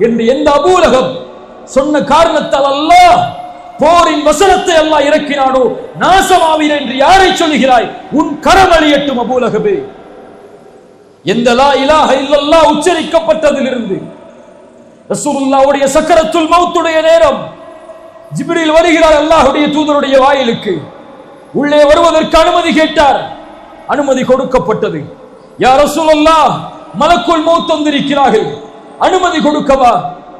Speaker 3: என்று எந்த அபூ லஹப் சொன்ன காரணத்தால் அல்லாஹ் போரின் வசனத்தை அல்லாஹ் இறக்கினானோ, நாசமாவீர் என்று யாரை சொல்கிறாய்? உன் கரம் அழியட்டும் அபூ லஹபே. எந்த லா இலாஹ இல்லல்லாஹ் உச்சரிக்கப்பட்டதிலிருந்து ரசூலுல்லாஹ்வுடைய சக்கரத்துல் மௌத்துடைய நேரம் ஜிப்ரீல் வருகிறார் அல்லாஹ்வுடைய தூதருடைய வாயிலுக்கு. உள்ளே வருவதற்கு அனுமதி கேட்டார். அனுமதி கொடுக்கப்பட்டது. யா ரசூலுல்லாஹ், மலக்குல் மௌத் வந்திருக்கிறார்கள், அனுமதி கொடுக்கவா?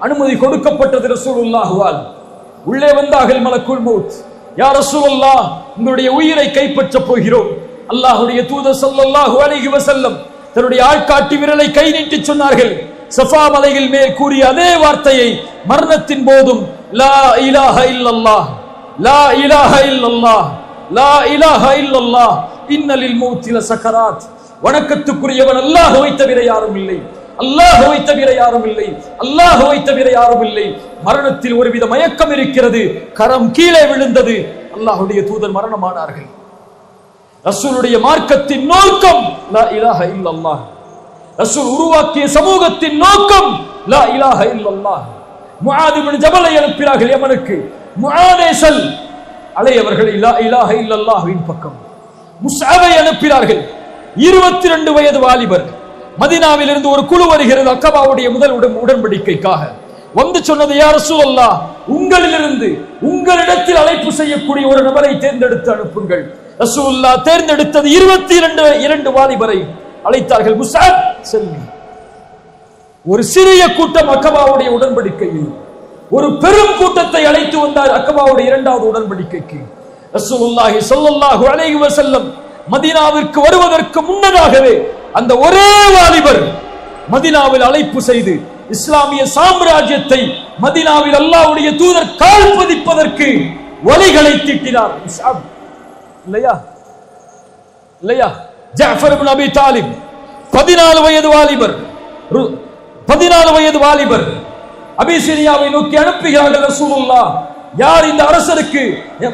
Speaker 3: அனுமதி கொடுக்கப்பட்டது ரசூலுல்லாஹ்வால். உள்ளே வந்தார்கள் மலக்குல் மௌத். யா ரசூலுல்லாஹ், உங்களுடைய உயிரை கைப்பற்ற போகிறோம். அல்லாஹ்வுடைய தூதர் ஸல்லல்லாஹு அலைஹி வஸல்லம் தன்னுடைய ஆள்காட்டி விரலை கை நீட்டி சொன்னார்கள். சஃபா மலையில் மேல் கூறிய அதே வார்த்தையை மரணத்தின் போதும், லா இலாஹ இல்லல்லாஹ், லா இலாஹ இல்லல்லாஹ், லா இலாஹ இல்லல்லாஹ், இன்னலில் மௌத்தி லசகராத். வணக்கத்துக்குரியவன் அல்லாஹ்வை தவிர யாரும் இல்லை, அல்லாஹ்வை தவிர யாரும் இல்லை, அல்லாஹ்வை தவிர யாரும் இல்லை. மரணத்தில் ஒருவித மயக்கம் இருக்கிறது. கரம் கீழே விழுந்தது. அல்லாஹ்வுடைய தூதர் மரணமானார்கள். ரசூலுடைய மார்க்கத்தின் நோக்கம் லா இலாஹ இல்லல்லாஹ். ரசூல் உருவாக்கிய சமூகத்தின் நோக்கம் லா இலாஹ இல்லல்லாஹ். முஆத் இப்னு ஜபலை அனுப்பினார்கள் யமனுக்கு. முஆதே செல், அலையவர்களை லா இலாஹ இல்லல்லாஹ்வின் பக்கம். முஸ்அபை அனுப்பினார்கள். 22 வயது வாலிபர். மதீனாவில் இருந்து ஒரு குழு வருகிறது அக்கபாவுடைய முதல் உடன்படிக்கைக்காக. வந்து சொன்னது, யா ரசூலல்லாஹ், உங்களிலிருந்து உங்களிடத்தில் அழைப்பு செய்யக்கூடிய ஒரு நபரை தேர்ந்தெடுத்து அனுப்புங்கள். ரசூலுல்லாஹ் தேர்ந்தெடுத்தது 22 வாலிபரை அழைத்தார்கள். முஸ்அப் செல்வி. ஒரு சிறிய கூட்டம் அக்கபாவுடைய உடன்படிக்கையில், ஒரு பெரும் கூட்டத்தை அழைத்து வந்தார் அக்கபாவுடைய 2வது உடன்படிக்கைக்கு. ரசூலுல்லாஹி ஸல்லல்லாஹு அலைஹி வஸல்லம் மதீனாவிற்கு வருவதற்கு முன்னதாகவே அந்த ஒரே வாலிபர் மதீனாவில் அழைப்பு செய்து இஸ்லாமிய சாம்ராஜ்யத்தை மதீனாவில் அல்லாஹ்வுடைய தூதர் கால் பதிப்பதற்கு வழிகளை தீட்டினார். முஸ்அப் இல்லையா? இல்லையா? ஜஅஃபர் இப்னு அபி தாலிப் 14 வயது வாலிபர், 14 வயது வாலிபர் அபிசீனியாவை நோக்கி அனுப்புகிறார்கள் ரசூலுல்லாஹ். யார் இந்த அரசருக்கு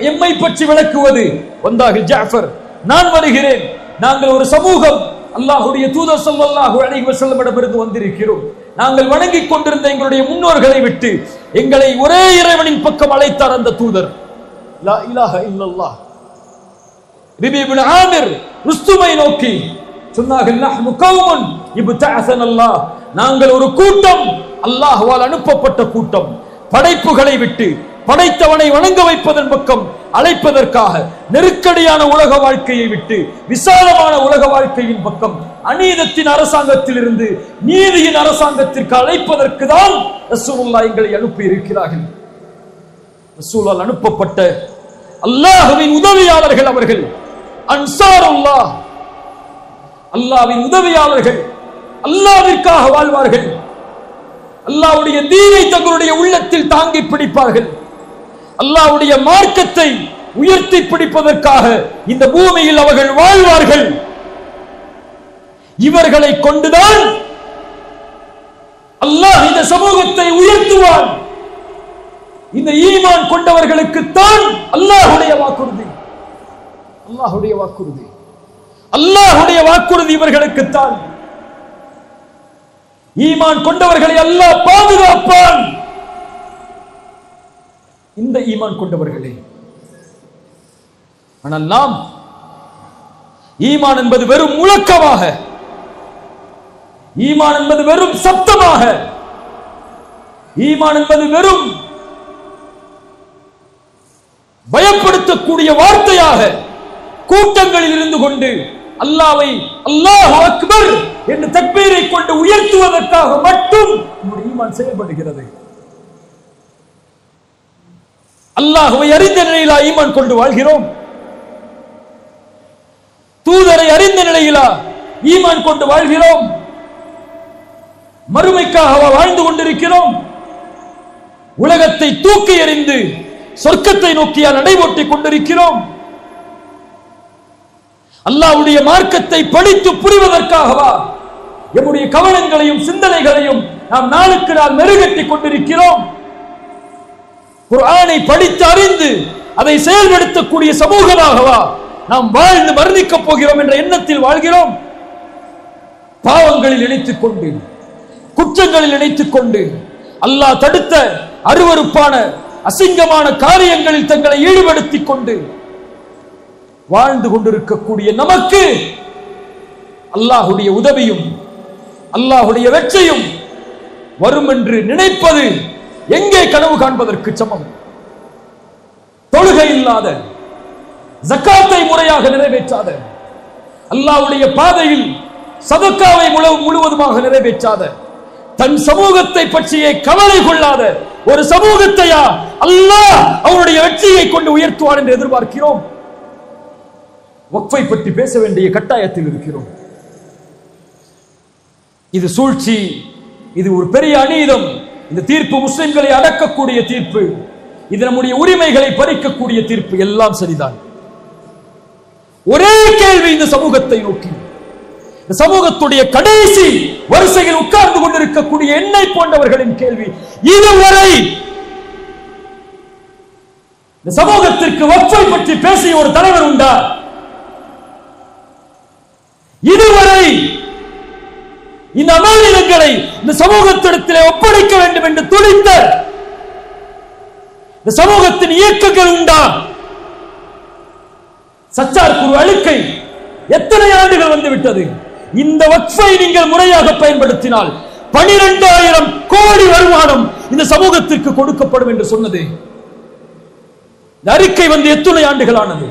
Speaker 3: எம்மை பற்றி விளக்குவது? வந்தார்கள். ஜஅஃபர், நான் வருகிறேன். நாங்கள் ஒரு சமூகம் அல்லாஹ்வுடைய தூதர் ஸல்லல்லாஹு அலைஹி வஸல்லமிடமிருந்து வந்திருக்கிறோம். நாங்கள் வணங்கிக் கொண்டிருந்த எங்களுடைய முன்னோர்களை விட்டு எங்களை ஒரே இறைவனின் பக்கம் அழைத்தார் அந்த தூதர். லா இலாஹ இல்லல்லாஹ். ரபீ இப்னு ஆமிர் ருஸ்துமை நோக்கி சொன்னார்கள், நஹ்னு கௌமுன் இப்தஅஸனல்லாஹ். நாங்கள் ஒரு கூட்டம், அல்லாஹ்வால் அனுப்பப்பட்ட கூட்டம். படைப்புகளை விட்டு படைத்தவனை வணங்க வைப்பதன் பக்கம் அழைப்பதற்காக, நெருக்கடியான உலக வாழ்க்கையை விட்டு விசாலமான உலக வாழ்க்கையின் பக்கம், அநீதத்தின் அரசாங்கத்தில் இருந்து நீதியின் அரசாங்கத்திற்கு அழைப்பதற்கு தான் ரசூலுல்லாஹ் எங்களை அனுப்பி இருக்கிறார்கள். ரசூலால் அனுப்பப்பட்ட அல்லாஹ்வின் உதவியாளர்கள் அவர்கள். அன்சாருல்லாஹ், அல்லாஹ்வின் உதவியாளர்கள். அல்லாஹ்விற்காக வாழ்வார்கள். அல்லாஹ்வுடைய தீனை தங்களுடைய உள்ளத்தில் தாங்கி பிடிப்பார்கள். அல்லாஹ்வுடைய மார்க்கத்தை உயர்த்தி பிடிப்பதற்காக இந்த பூமியில் அவர்கள் வாழ்வார்கள். இவர்களை கொண்டுதான் அல்லாஹ் இந்த சமூகத்தை உயர்த்துவான். இந்த ஈமான் கொண்டவர்களுக்கு தான் அல்லாஹ்வுடைய வாக்குறுதி. அல்லாஹ்வுடைய வாக்குறுதி, அல்லாஹ்வுடைய வாக்குறுதி இவர்களுக்கு தான். ஈமான் கொண்டவர்களை அல்லாஹ் பாதுகாப்பான். இந்த ஈமான் கொண்டவர்களே. ஆனால் நாம் ஈமான் என்பது வெறும் முழக்கமாக, ஈமான் என்பது வெறும் சப்தமாக, ஈமான் என்பது வெறும் பயப்படுத்தக்கூடிய வார்த்தையாக கூட்டங்களில் இருந்து கொண்டு அல்லாஹ்வை அல்லாஹு அக்பர் என்று தக்பீரை கொண்டு உயர்த்துவதற்காக மட்டும் நம்முடைய ஈமான் செயல்படுகிறது. அல்லாஹ்வை அறிந்த நிலையிலா ஈமான் கொண்டு வாழ்கிறோம்? தூதரை அறிந்த நிலையிலா ஈமான் கொண்டு வாழ்கிறோம்? மறுமைக்காக வாழ்ந்து கொண்டிருக்கிறோம்? உலகத்தை தூக்கி எறிந்து சொர்க்கத்தை நோக்கியா நடைபோட்டிக் கொண்டிருக்கிறோம்? அல்லாஹ்வுடைய மார்க்கத்தை படித்து புரிவதற்காகவா நம்முடைய கவனங்களையும் சிந்தனைகளையும் நாம் நாளுக்கு நாள் மெருகட்டிக் கொண்டிருக்கிறோம்? குர்ஆனை படித்து அறிந்து அதை செயல்படுத்தக்கூடிய சமூகமாகவா நாம் வாழ்ந்து மரணிக்கப் போகிறோம் என்ற எண்ணத்தில் வாழ்கிறோம்? பாவங்களில் இணைத்துக் கொண்டு, குற்றங்களில் இணைத்துக் கொண்டு, அல்லாஹ் தடுத்த அருவருப்பான அசிங்கமான காரியங்களில் தங்களை ஈடுபடுத்திக் கொண்டு வாழ்ந்து கொண்டிருக்கக்கூடிய நமக்கு அல்லாஹ்வுடைய உதவியும் அல்லாஹ்வுடைய வெற்றியும் வரும் என்று நினைப்பது எங்கே கனவு காண்பதற்கு சமம்? தொழுகை இல்லாத, ஜக்காத்தை முறையாக நிறைவேற்றாத, அல்லாஹ்வுடைய பாதையில் சதக்காவை முழுவதுமாக நிறைவேற்றாத, தன் சமூகத்தை பற்றியே கவலை கொள்ளாத ஒரு சமூகத்தையா அல்லாஹ் அவருடைய வெற்றியை கொண்டு உயர்த்துவான் என்று எதிர்பார்க்கிறோம்? வக்ஃபை பற்றி பேச வேண்டிய கட்டாயத்தில் இருக்கிறோம். இது சூழ்ச்சி, இது ஒரு பெரிய அநீதம். இந்த தீர்ப்பு முஸ்லிம்களை அடக்கக்கூடிய தீர்ப்பு, இது நம்முடைய உரிமைகளை பறிக்கக்கூடிய தீர்ப்பு. எல்லாம் சரிதான். ஒரே கேள்வி இந்த சமூகத்தை நோக்கி, இந்த சமூகத்துடைய கடைசி வரிசையில் உட்கார்ந்து கொண்டிருக்கக்கூடிய என்னை போன்றவர்களின் கேள்வி, இதுவரை இந்த சமூகத்திற்கு வக்ஃபை பற்றி பேசிய ஒரு தலைவர் உண்டா? இதுவரை இந்த அமானிதங்களை இந்த சமூகத்திடத்திலே ஒப்படைக்க வேண்டும் என்று துடித்த இந்த சமூகத்தின் இயக்கங்கள் உண்டா? சச்சார் குரு அழுக்கை எத்தனை ஆண்டுகள் வந்துவிட்டது? இந்த வக்ஃபை நீங்கள் முறையாக பயன்படுத்தினால் 12,000 கோடி வருமானம் இந்த சமூகத்திற்கு கொடுக்கப்படும் என்று சொன்னது. இந்த அறிக்கை வந்து எத்தனை ஆண்டுகளானது?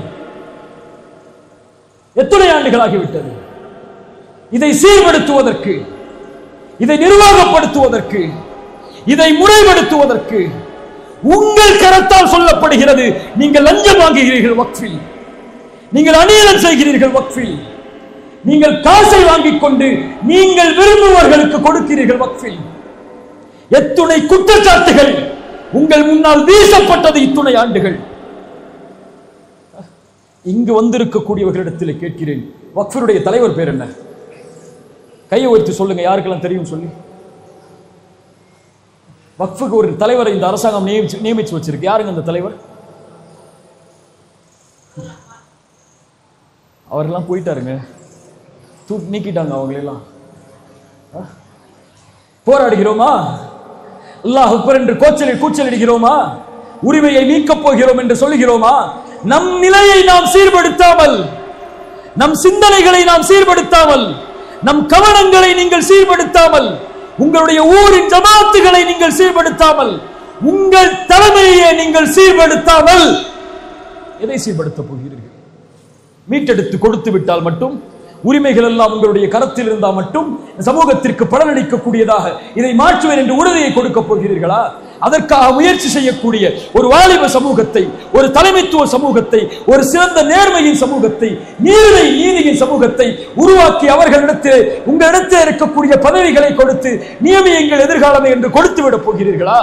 Speaker 3: எத்தனை ஆண்டுகளாகிவிட்டது? இதை சீர்படுத்துவதற்கு, இதை நிர்வாகப்படுத்துவதற்கு, இதை முறைப்படுத்துவதற்கு உங்கள் கரத்தால் சொல்லப்படுகிறது. நீங்கள் லஞ்சம் வாங்குகிறீர்கள் வக்ஃபில், நீங்கள் அநியாயம் செய்கிறீர்கள் வக்ஃபில், நீங்கள் காசை வாங்கிக் கொண்டு நீங்கள் விரும்புவர்களுக்கு கொடுக்கிறீர்கள் வக்ஃபில். எத்துணை குற்றச்சாட்டுகள் உங்கள் முன்னால் வீசப்பட்டது இத்துணை ஆண்டுகள். இங்கு வந்திருக்கக்கூடியவர்களிடத்தில் கேட்கிறேன், வக்ஃபுடைய தலைவர் பேர் என்ன? கையை உயர்த்தி சொல்லுங்க, யாருக்கெல்லாம் தெரியும் சொல்லி. வக்ஃபுக்கு ஒரு தலைவரை இந்த அரசாங்கம் நியமிச்சு வச்சிருக்கு. யாருங்க அந்த தலைவர்? அவரெல்லாம் போயிட்டாருங்க, தூக்கி நீக்கிட்டாங்க அவங்களெல்லாம். போராடுகிறோமா? அல்லாஹ் அக்பர் என்று கூச்சலிடுகிறோமா? உரிமையை நீக்கப் போகிறோம் என்று சொல்லுகிறோமா? நம் நிலையை நாம் சீர்படுத்தாமல், நம் சிந்தனைகளை நாம் சீர்படுத்தாமல், நம் கவனங்களை நீங்கள் சீர்படுத்தாமல், உங்களுடைய ஊரின் ஜமாத்துகளை நீங்கள் சீர்படுத்தாமல், உங்கள் தலைமையை நீங்கள் சீர்படுத்தாமல் எதை சீர்படுத்த போகிறீர்கள்? மீட்டெடுத்து கொடுத்து விட்டால் மட்டும், உரிமைகள் எல்லாம் உங்களுடைய கரத்தில் இருந்தால் மட்டும் சமூகத்திற்கு பலனளிக்கக்கூடியதாக இதை மாற்றுவேன் என்று உறுதியை கொடுக்க போகிறீர்களா? அதற்காக முயற்சி செய்யக்கூடிய ஒரு வாலிப சமூகத்தை, ஒரு தலைமைத்துவ சமூகத்தை, ஒரு சிறந்த நேர்மையின் சமூகத்தை, நீதியின் சமூகத்தை உருவாக்கி அவர்களிடத்தில் உங்களிடத்தில் இருக்கக்கூடிய பதவிகளை கொடுத்து நியமியுங்கள் எதிர்காலமே என்று கொடுத்து விட போகிறீர்களா?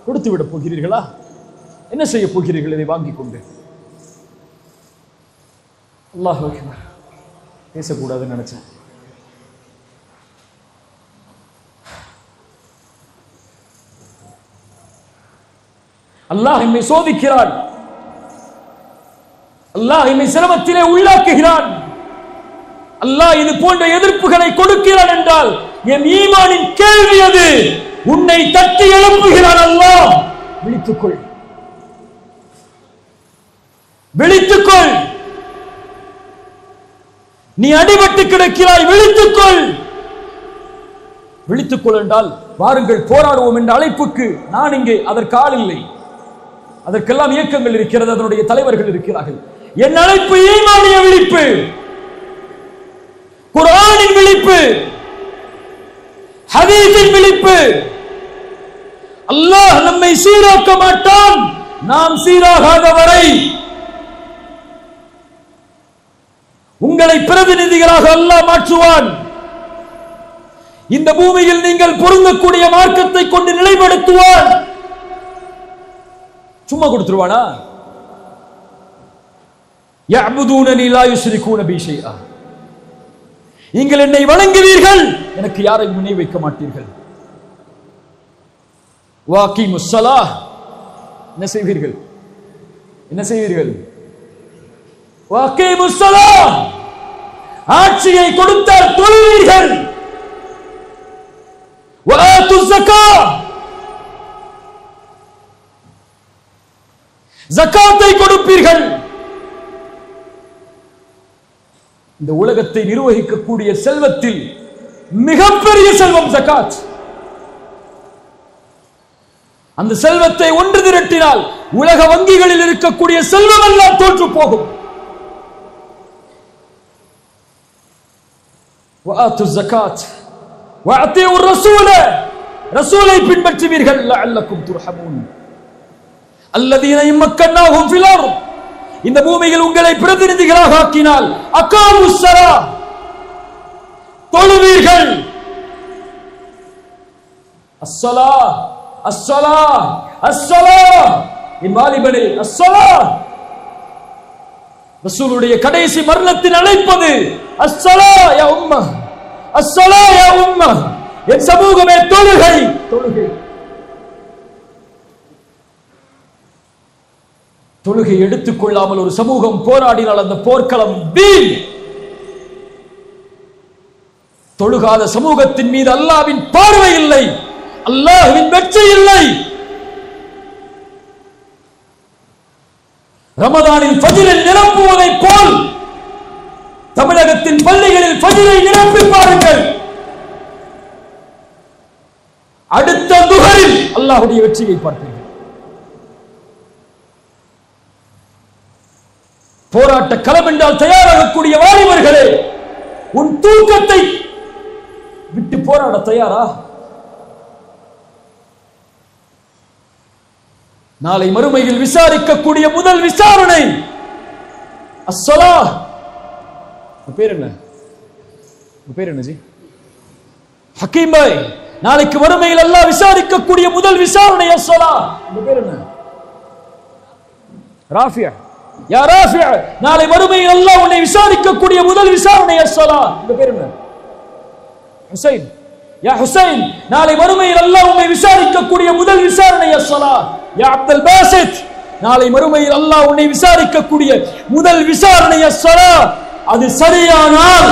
Speaker 3: கொடுத்து விட போகிறீர்களா? என்ன செய்ய போகிறீர்கள் இதை வாங்கிக் கொண்டு? அல்லாஹ் அக்பர். பேசக்கூடாதுன்னு நினைச்சேன். அல்லாஹ் என்னை சோதிக்கிறான், அல்லாஹ் என்னை சிரமத்திலே உள்ளாக்குகிறான், அல்லாஹ் இது போன்ற எதிர்ப்புகளை கொடுக்கிறான் என்றால் என் ஈமானின் கேள்வி அது. உன்னை தட்டி எழுப்புகிறான் அல்லாஹ். விழித்துக்கொள், விழித்துக்கொள். நீ அடிபட்டு கிடக்கிறாய், விழித்துக்கொள். விழித்துக்கொள் என்றால் வாருங்கள் போராடுவோம் என்ற அழைப்புக்கு நான் இங்கே அதற்கு ஆள் இல்லை. அதற்கெல்லாம் இயக்கங்கள் இருக்கிறது, அதனுடைய தலைவர்கள் இருக்கிறார்கள். என் அழைப்பு ஈமானிய விழிப்பு, குர்ஆனின் விழிப்பு, ஹதீஸின் விழிப்பு. அல்லாஹ் நம்மை சீராக்க மாட்டான் நாம் சீராகாத வரை. உங்களை பிரதிநிதிகளாக அல்லாஹ் மாற்றுவான். இந்த பூமியில் நீங்கள் பொருந்தக்கூடிய மார்க்கத்தை கொண்டு நிலைப்படுத்துவான். சும்மா கொடுத்துருவானா? யஅபுதூனனி லா யுஷ்ரிகூன பி ஷைஆ. நீங்கள் என்னை வணங்குவீர்கள், எனக்கு யாரையும் இணை வைக்க மாட்டீர்கள். வாகீமுஸ் ஸலாஹ். என்ன செய்வீர்கள்? என்ன செய்வீர்கள்? வாகீமுஸ் ஸலாஹ். ஆட்சியை கொடுத்தால் தொழுவீர்கள். வஆத்துஸ் ஸகாத். ஜகாத்தை கொடுப்பீர்கள். இந்த உலகத்தை நிர்வகிக்கக்கூடிய செல்வத்தில் மிகப்பெரிய செல்வம் ஜகாத். அந்த செல்வத்தை ஒன்று திரட்டினால் உலக வங்கிகளில் இருக்கக்கூடிய செல்வம் எல்லாம் தோற்று போகும். வஆத்துஸ் ஸகாத் வஅதீஉர் ரசூல. ரசூலை பின்பற்றுவீர்கள். லஅல்லக்கும் துர்ஹமூன். அல்லதீன இம்மக்கன்னாஹும் ஃபில் அர்த். இந்த பூமியில் உங்களை பிரதிநிதிகளாக ஆக்கினால் அகாமுஸ் ஸலாஹ். தொழுவீர்கள். அஸ்ஸலாஹ் அஸ்ஸலாஹ் அஸ்ஸலாஹ். என் வாலிபனே, அஸ்ஸலாஹ். ரசூலுடைய கடைசி மரணத்தின் அழைப்பது அஸ்ஸலாஹ் யா உம்மah, அஸ்ஸலாஹ் யா உம்மah. என் சமூகமே, தொழுகை, தொழுகை. தொழுகை எடுத்துக் கொள்ளாமல் ஒரு சமூகம் போராடினால் அந்த போர்க்களம் வீண். தொழுகாத சமூகத்தின் மீது அல்லாஹ்வின் பார்வை இல்லை, அல்லாஹ்வின் வெற்றி இல்லை. ரமதானில் ஃபஜ்ரை நிரப்புவதை போல் தமிழகத்தின் பள்ளிகளில் ஃபஜ்ரை நிரப்பி பாருங்கள். அடுத்த துஹரில் அல்லாஹ்வுடைய வெற்றியை பார்ப்பீர்கள். போராட்ட களம் என்றால் தயாராகக்கூடிய வாலிபர்களே, உன் தூக்கத்தை விட்டு போராட தயாரா? நாளை மறுமையில் விசாரிக்கக்கூடிய முதல் விசாரணை அஸ்ஸலாஹ். பேர் என்ன? பேர் என்ன ஜி? ஹக்கீம் பாய். நாளைக்கு மறுமையில் அல்லாஹ் விசாரிக்கக்கூடிய முதல் விசாரணை அஸ்ஸலாஹ். பேர் என்ன? ராஃபியா. யா ராஃபியா, நாளை மறுமையில் அல்லாஹ் உன்னை விசாரிக்கக்கூடிய முதல் விசாரணை அஸ்ஸலாஹ். இந்த பேர் என்ன? ஹுசைன். யா ஹுசைன், நாளை மறுமையில் அல்லாஹ் உன்னை விசாரிக்கக்கூடிய முதல் விசாரணை அஸ்ஸலாஹ். யா அப்துல் பாசித், நாளை மறுமையில் அல்லாஹ் உன்னை விசாரிக்கக்கூடிய முதல் விசாரணை அஸ்ஸலாஹ். அது சரியானால்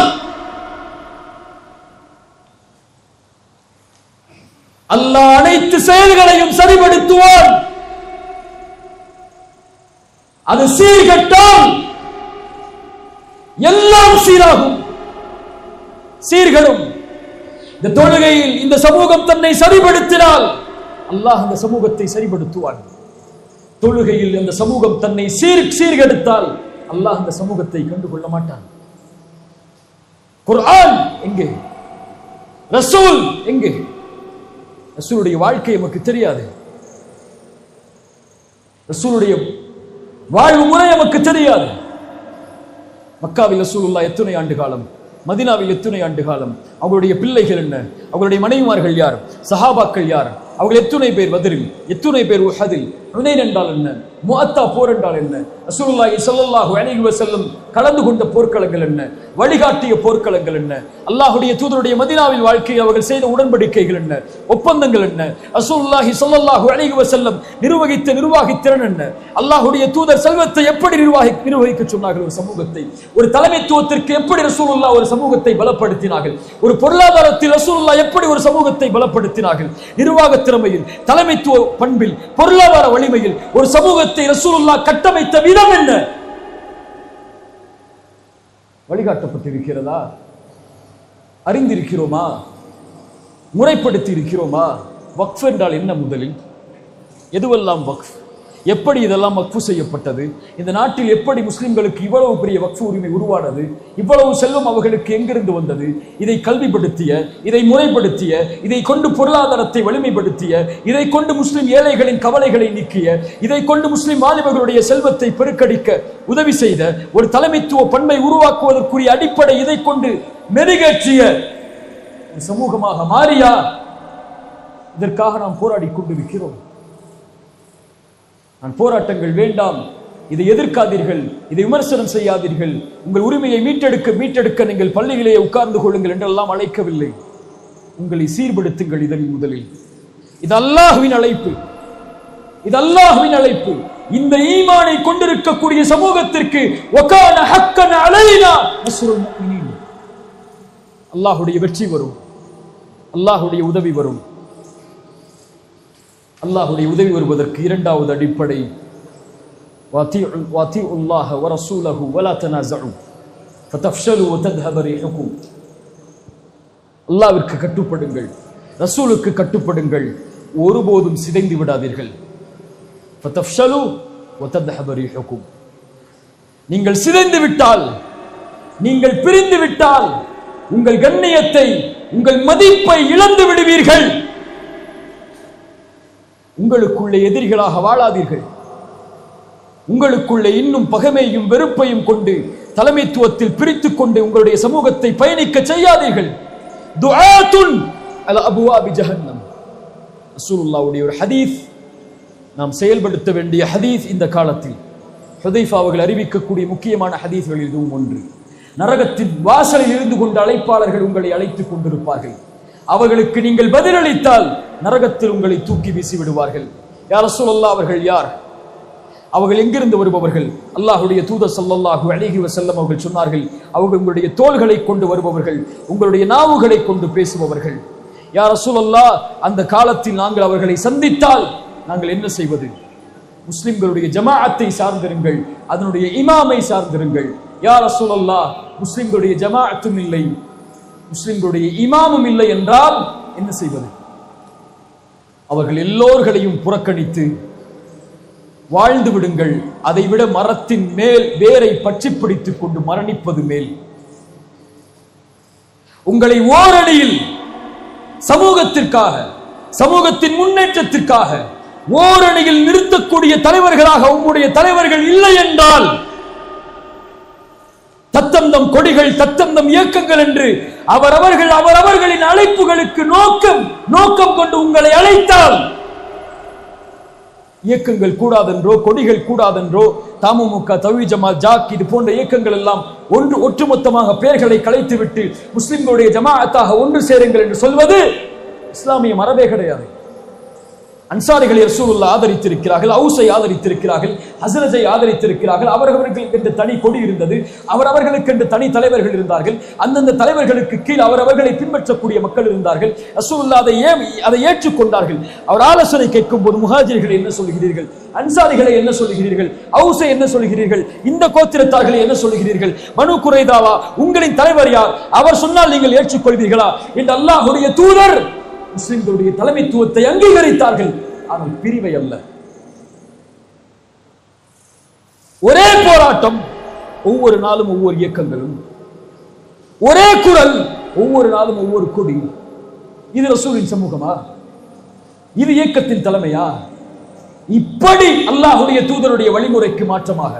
Speaker 3: அல்லாஹ் அனைத்து செயல்களையும் சரிபடுத்துவான். அது சீர்கட்டால் எல்லாம் சீராகும், சீர்கடும். இந்த தொழுகையில் இந்த சமூகம் தன்னை சரிபடுத்தினால் அல்லாஹ் அந்த சமூகத்தை சரிபடுத்துவான். தொழுகையில் இந்த சமூகம் தன்னை சீர்கெடுத்தால் அல்லாஹ் அந்த சமூகத்தை கண்டுகொள்ள மாட்டான். குர்ஆன் எங்கே? ரசூல் எங்கே? ரசூலுடைய வாழ்க்கை நமக்கு தெரியாது. ரசூலுடைய வாழ்வு முறை நமக்கு தெரியாது. மக்காவில் ரசூலுல்லாஹ் எத்தனை ஆண்டு காலம், மதீனாவில் எத்தனை ஆண்டு காலம், அவங்களுடைய பிள்ளைகள் என்ன, அவங்களுடைய மனைவிமார்கள் யார், சஹாபாக்கள் யார், அவர்கள் எத்தனை பேர் பத்ரில், எத்தனை பேர் உஹதில், ஹுனைன் என்றால் என்ன, முஅத்தா போர் என்றால் என்ன, ரசூலுல்லாஹி ஸல்லல்லாஹு அலைஹி வஸல்லம் கலந்து கொண்ட போர்க்களங்கள் என்ன, வழிகாட்டிய போர்க்களங்கள் என்ன, அல்லாஹ்வுடைய தூதருடைய மதீனாவில் வாழ்க்கையில் அவர்கள் செய்த உடன்படிக்கைகள் என்ன, ஒப்பந்தங்கள் என்ன, ரசூலுல்லாஹி ஸல்லல்லாஹு அலைஹி வஸல்லம் நிர்வகித்த நிர்வாகத் திறன் என்ன, அல்லாஹ்வுடைய தூதர் செல்வத்தை எப்படி நிர்வகிக்க சொன்னார்கள், ஒரு சமூகத்தை, ஒரு தலைமைத்துவத்திற்கு எப்படி ரசூலுல்லாஹ் ஒரு சமூகத்தை பலப்படுத்தினார்கள், ஒரு பொருளாதாரத்தில் ரசூலுல்லாஹ் எப்படி ஒரு சமூகத்தை பலப்படுத்தினார்கள், நிர்வாக திறமையில், தலைமைத்துவ பண்பில், பொருளாதார வலிமையில் ஒரு சமூகத்தை ரசூலுல்லாஹ் கட்டமைத்த விதம் என்ன வழிகாட்டப்பட்டிருக்கிறதா? அறிந்திருக்கிறோமா? முறைப்படுத்தி இருக்கிறோமா? வக்ஃப் என்றால் என்ன? முதலில் எதுவெல்லாம் வக்ஃப், எப்படி இதெல்லாம் வக்ஃபு செய்யப்பட்டது, இந்த நாட்டில் எப்படி முஸ்லிம்களுக்கு இவ்வளவு பெரிய வக்ஃபு உரிமை உருவானது, இவ்வளவு செல்வம் அவர்களுக்கு எங்கிருந்து வந்தது, இதை கல்விப்படுத்திய, இதை முறைப்படுத்திய, இதை கொண்டு பொருளாதாரத்தை வலிமைப்படுத்திய, இதை கொண்டு முஸ்லிம் ஏழைகளின் கவலைகளை நீக்கிய, இதை கொண்டு முஸ்லிம் வாலிபர்களுடைய செல்வத்தை பெருக்கடிக்க உதவி செய்த ஒரு தலைமைத்துவ பண்பை உருவாக்குவதற்குரிய அடிப்படை இதை கொண்டு மெருகேற்றிய சமூகமாக மாறியா? இதற்காக நாம் போராடி கொண்டிருக்கிறோம். நான் போராட்டங்கள் வேண்டாம், இதை எதிர்க்காதீர்கள், இதை விமர்சனம் செய்யாதீர்கள், உங்கள் உரிமையை மீட்டெடுக்க நீங்கள் பள்ளியிலேயே உட்கார்ந்து கொள்ளுங்கள் என்றெல்லாம் அழைக்கவில்லை. உங்களை சீர்படுத்துங்கள். இதன் முதலில் இது அல்லாஹ்வின் அழைப்பு, இது அல்லாஹ்வின் அழைப்பு. இந்த ஈமானை கொண்டிருக்கக்கூடிய சமூகத்திற்கு வகான ஹக்கன் அலைனா நஸ்ருல் முஃமினீன், அல்லாஹ்வுடைய வெற்றி வரும், அல்லாஹ்வுடைய உதவி வரும். அல்லாஹ்வுடைய உதவி வருவதற்கு இரண்டாவது அடிப்படை வாத்திஉல்லாஹ வ ரசூலஹு வலா தனாஸஉ ஃபதஃப்ஷலு வ தذهب ரீஹுக்கும். அல்லாஹ்விற்கு கட்டுப்படுங்கள், ரசூலுக்கு கட்டுப்படுங்கள், ஒருபோதும் சிதைந்து விடாதீர்கள். ஃபதஃப்ஷலு வ தذهب ரீஹுக்கும். நீங்கள் சிதைந்து விட்டால், நீங்கள் பிரிந்து விட்டால் உங்கள் கண்ணியத்தை, உங்கள் மதிப்பை இழந்து விடுவீர்கள். உங்களுக்குள்ளே எதிரிகளாக வாழாதீர்கள். உங்களுக்குள்ளே இன்னும் பகைமையும் வெறுப்பையும் கொண்டு தலைமைத்துவத்தில் பிரித்துக் கொண்டு உங்களுடைய சமூகத்தை பயணிக்க செய்யாதீர்கள். துஆத்துன் அலா அபுவாபி ஜஹன்னம். ரசூலுல்லாஹ்வுடைய ஒரு ஹதீஸ், நாம் செயல்படுத்த வேண்டிய ஹதீஸ். இந்த காலத்தில் ஹுதைஃபா அவர்கள் அறிவிக்கக்கூடிய முக்கியமான ஹதீஸ்களில் இதுவும் ஒன்று. நரகத்தின் வாசலில் இருந்து கொண்டு அழைப்பாளர்கள் உங்களை அழைத்துக் கொண்டிருப்பார்கள். அவர்களுக்கு நீங்கள் பதிலளித்தால் நரகத்தில் உங்களை தூக்கி வீசி விடுவார்கள். யா ரசூலல்லாஹ், அவர்கள் யார்? அவர்கள் எங்கிருந்து வருபவர்கள்? அல்லாஹ்வுடைய தூதர் ஸல்லல்லாஹு அலைஹி வஸல்லம் அவர்கள் சொன்னார்கள், அவர்கள் உங்களுடைய தோள்களை கொண்டு வருபவர்கள், உங்களுடைய நாவுகளை கொண்டு பேசுபவர்கள். யா ரசூலல்லாஹ், அந்த காலத்தில் நாங்கள் அவர்களை சந்தித்தால் நாங்கள் என்ன செய்வது? முஸ்லிம்களுடைய ஜமாஅத்தை சார்ந்திருங்கள், அதனுடைய இமாமை சார்ந்திருங்கள். யா ரசூலல்லாஹ், முஸ்லிம்களுடைய ஜமாஅத்தும் இல்லை, முஸ்லிம்களுடைய இமாமும் இல்லை என்றால் என்ன செய்வது? அவர்கள் எல்லோர்களையும் புறக்கணித்து வாழ்ந்து விடுங்கள். அதைவிட மரத்தின் மேல் வேரை பற்றி பிடித்துக் கொண்டு மரணிப்பது மேல். உங்களை ஓரணியில் சமூகத்திற்காக, சமூகத்தின் முன்னேற்றத்திற்காக ஓரணியில் நிறுத்தக்கூடிய தலைவர்களாக உங்களுடைய தலைவர்கள் இல்லை என்றால், தத்தந்தம் கொடிகள், தத்தந்தம் இயக்கங்கள் என்று அவரவர்களின் அழைப்புகளுக்கு நோக்கம் கொண்டு உங்களை அழைத்தால், இயக்கங்கள் கூடாதென்றோ, கொடிகள் கூடாதென்றோ, தமுமுக, தவ்ஹீத் ஜமாத், ஜாக் இது போன்ற இயக்கங்கள் எல்லாம் ஒட்டுமொத்தமாக பெயர்களை கலைத்துவிட்டு முஸ்லிம்களுடைய ஜமாஅத்தாக ஒன்று சேருங்கள் என்று சொல்வது இஸ்லாமிய மரபே கிடையாது. அன்சாரிகளை ரசூலுல்லாஹ் ஆதரித்திருக்கிறார்கள், அவுஸை ஆதரித்திருக்கிறார்கள், ஹஸ்ரஜை ஆதரித்திருக்கிறார்கள். அவர்களுக்கு என்று தனி கொடி இருந்தது, அவர்களுக்கு என்று தனி தலைவர்கள் இருந்தார்கள். அந்தந்த தலைவர்களுக்கு கீழ் அவர்களை பின்பற்றக்கூடிய மக்கள் இருந்தார்கள். ரசூலுல்லாஹ் அதை ஏற்றுக்கொண்டார்கள். அவர் ஆலோசனை கேட்கும் போது, முஹாஜிர்களை என்ன சொல்கிறீர்கள், அன்சாரிகளை என்ன சொல்கிறீர்கள், அவுஸை என்ன சொல்கிறீர்கள், இந்த கோத்திரத்தார்களை என்ன சொல்கிறீர்கள், பனு குரைதாவா உங்களின் தலைவர் யார், அவர் சொன்னால் நீங்கள் ஏற்றுக்கொள்வீர்களா என்று அல்லாஹ்வுடைய தூதர் முஸ்லிம்களுடைய தலைமைத்துவத்தை அங்கீகரித்தார்கள். ஆனால் பிரிவை அல்ல. ஒரே போராட்டம், ஒவ்வொரு நாளும் ஒவ்வொரு இயக்கங்களும், ஒரே குரல், ஒவ்வொரு நாளும் ஒவ்வொரு கொடி. இது ரசூலின் சமூகமா? இது இயக்கத்தின் தலைமையா? இப்படி அல்லாஹ்வுடைய தூதருடைய வழிமுறைக்கு மாற்றமாக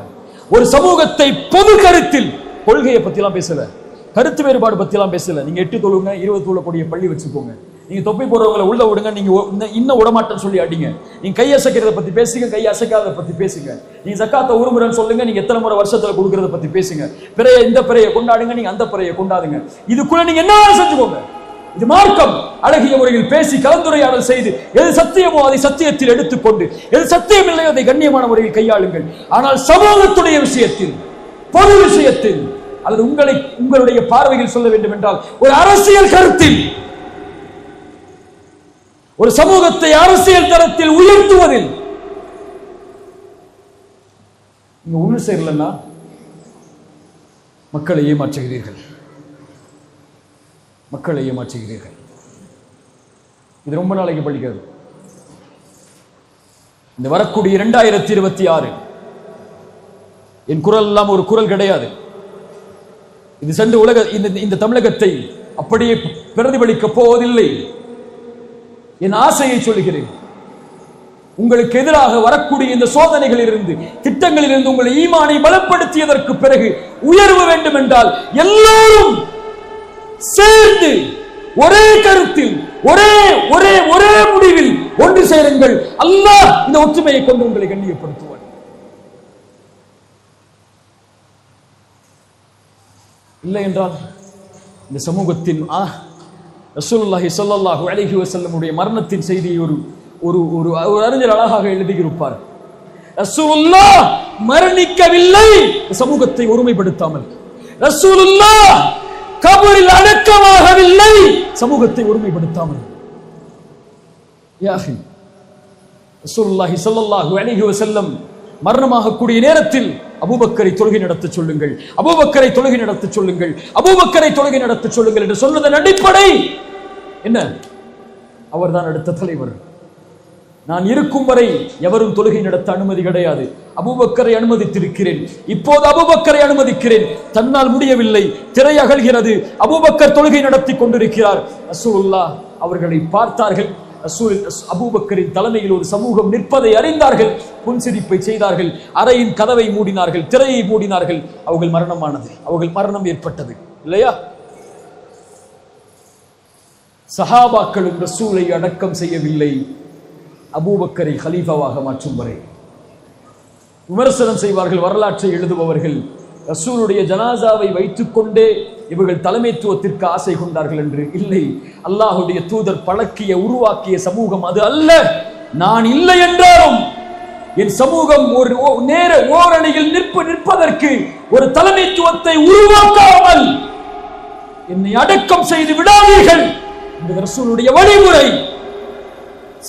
Speaker 3: ஒரு சமூகத்தை பொது கருத்தில், கொள்கையை பத்தி எல்லாம் பேசல, கருத்து வேறுபாடு பத்தி எல்லாம் பேசல. நீங்க 8 தொழுங்க, 20 தொழக்கூடிய பள்ளி வச்சுக்கோங்க, நீங்க தொப்பி போடுறவங்களை உள்ள விடுங்க, நீங்க இன்னும் விடமாட்டேன்னு சொல்லி அடிங்க. நீங்க கை அசைக்கிறத பத்தி பேசுங்க, கை அசைக்காத பத்தி பேசுங்க. நீங்க ஜக்காத்தை உருமுறைன்னு சொல்லுங்க, நீங்க எத்தனை முறை வருஷத்துல கொடுக்கறத பத்தி பேசுங்க. பிறைய இந்த பிறையை கொண்டாடுங்க, நீங்க அந்த பிறையை கொண்டாடுங்க. இதுக்குள்ள நீங்க என்ன செஞ்சுக்கோங்க. இது மார்க்கம். அழகிய முறையில் பேசி கலந்துரையாடல் செய்து எது சத்தியமோ அதை சத்தியத்தில் எடுத்துக்கொண்டு எது சத்தியம் இல்லையோ அதை கண்ணியமான முறையில் கையாளுங்கள். ஆனால் சமூகத்துடைய விஷயத்தில், பொது விஷயத்தில் அல்லது உங்களுடைய பார்வையில் சொல்ல வேண்டும் என்றால் ஒரு அரசியல் கருத்தில் ஒரு சமூகத்தை அரசியல் தரத்தில் உயர்த்துவதில் நீங்க ஒண்ணு சேரலன்னா மக்களை ஏமாற்றுகிறீர்கள். மக்களை ஏமாற்றுகிறீர்கள். இது ரொம்ப நாளைக்கு படிக்காது. இந்த வரக்கூடிய 2026 என் குரல் எல்லாம் ஒரு குரல் கிடையாது. இது சென்று இந்த தமிழகத்தை அப்படியே பிரதிபலிக்க போவதில்லை. என் ஆசையை சொல்கிறேன். உங்களுக்கு எதிராக வரக்கூடிய இந்த சோதனைகளில் இருந்து, திட்டங்களில் இருந்து உங்களை ஈமானை பலப்படுத்தியதற்கு பிறகு உயர்வு வேண்டும் என்றால் எல்லோரும் சேர்ந்து ஒரே கருத்தில் ஒரே ஒரே ஒரே முடிவில் ஒன்று சேருங்கள். அல்லாஹ் இந்த ஒற்றுமையை கொண்டு உங்களை கண்ணியப்படுத்துவார். இல்லை என்றால் இந்த சமூகத்தின் ரசூலுல்லாஹி ஸல்லல்லாஹு அலைஹி வஸல்லம் உடைய மரணத்தின் செய்தியை ஒரு அறிஞர் அழகாக எழுதியிருப்பார். ரசூலுல்லாஹ் மரணிக்கவில்லை சமூகத்தை ஒருமைப்படுத்தாமல். ரசூலுல்லாஹ் கபரில் அடக்கமாகவில்லை சமூகத்தை ஒருமைப்படுத்தாமல். யா அஹி, ரசூலுல்லாஹி ஸல்லல்லாஹு அலைஹி வஸல்லம் மரணமாகக்கூடிய நேரத்தில் அபூபக்கரை தொழுகை நடத்த சொல்லுங்கள், அபூபக்கரை தொழுகை நடத்த சொல்லுங்கள், அபூபக்கரை தொழுகை நடத்த சொல்லுங்கள் என்று சொன்னதன் அடிப்படை என்ன? அவர்தான் அடுத்த தலைவர். நான் இருக்கும் வரை எவரும் தொழுகை நடத்த அனுமதி கிடையாது. அபூபக்கரை அனுமதித்திருக்கிறேன், இப்போது அபூபக்கரை அனுமதிக்கிறேன். தன்னால் முடியவில்லை, திரை அகல்கிறது, அபூபக்கர் தொழுகை நடத்தி கொண்டிருக்கிறார். ரசூலுல்லாஹ் அவர்களை பார்த்தார்கள். அபூபக்கரின் தலைமையில் ஒரு சமூகம் நிற்பதை அறிந்தார்கள். புன்சிரிப்பை செய்தார்கள், அறையின் கதவை மூடினார்கள், திரையை மூடினார்கள். அவர்கள் மரணமானது, அவர்கள் மரணம் ஏற்பட்டது இல்லையா? சஹாபாக்களும் ரசூலை அடக்கம் செய்யவில்லை அபூபக்கரை கலீஃபாவாக மாற்றும் வரை. விமர்சனம் செய்வார்கள் வரலாற்றை எழுதுபவர்கள், ரசூலுடைய ஜனாசாவை வைத்துக் கொண்டே இவர்கள் தலைமைத்துவத்திற்கு ஆசை கொண்டார்கள் என்று. இல்லை, அல்லாஹுடைய தூதர் பழக்கிய உருவாக்கிய சமூகம் அது அல்ல. நான் இல்லை என்றாலும் என் சமூகம் ஓரணியில் நிற்பதற்கு ஒரு தலைமைத்துவத்தை உருவாக்காமல் என்னை அடக்கம் செய்து விடாதீர்கள். இந்த ரசூலுடைய வழிமுறை.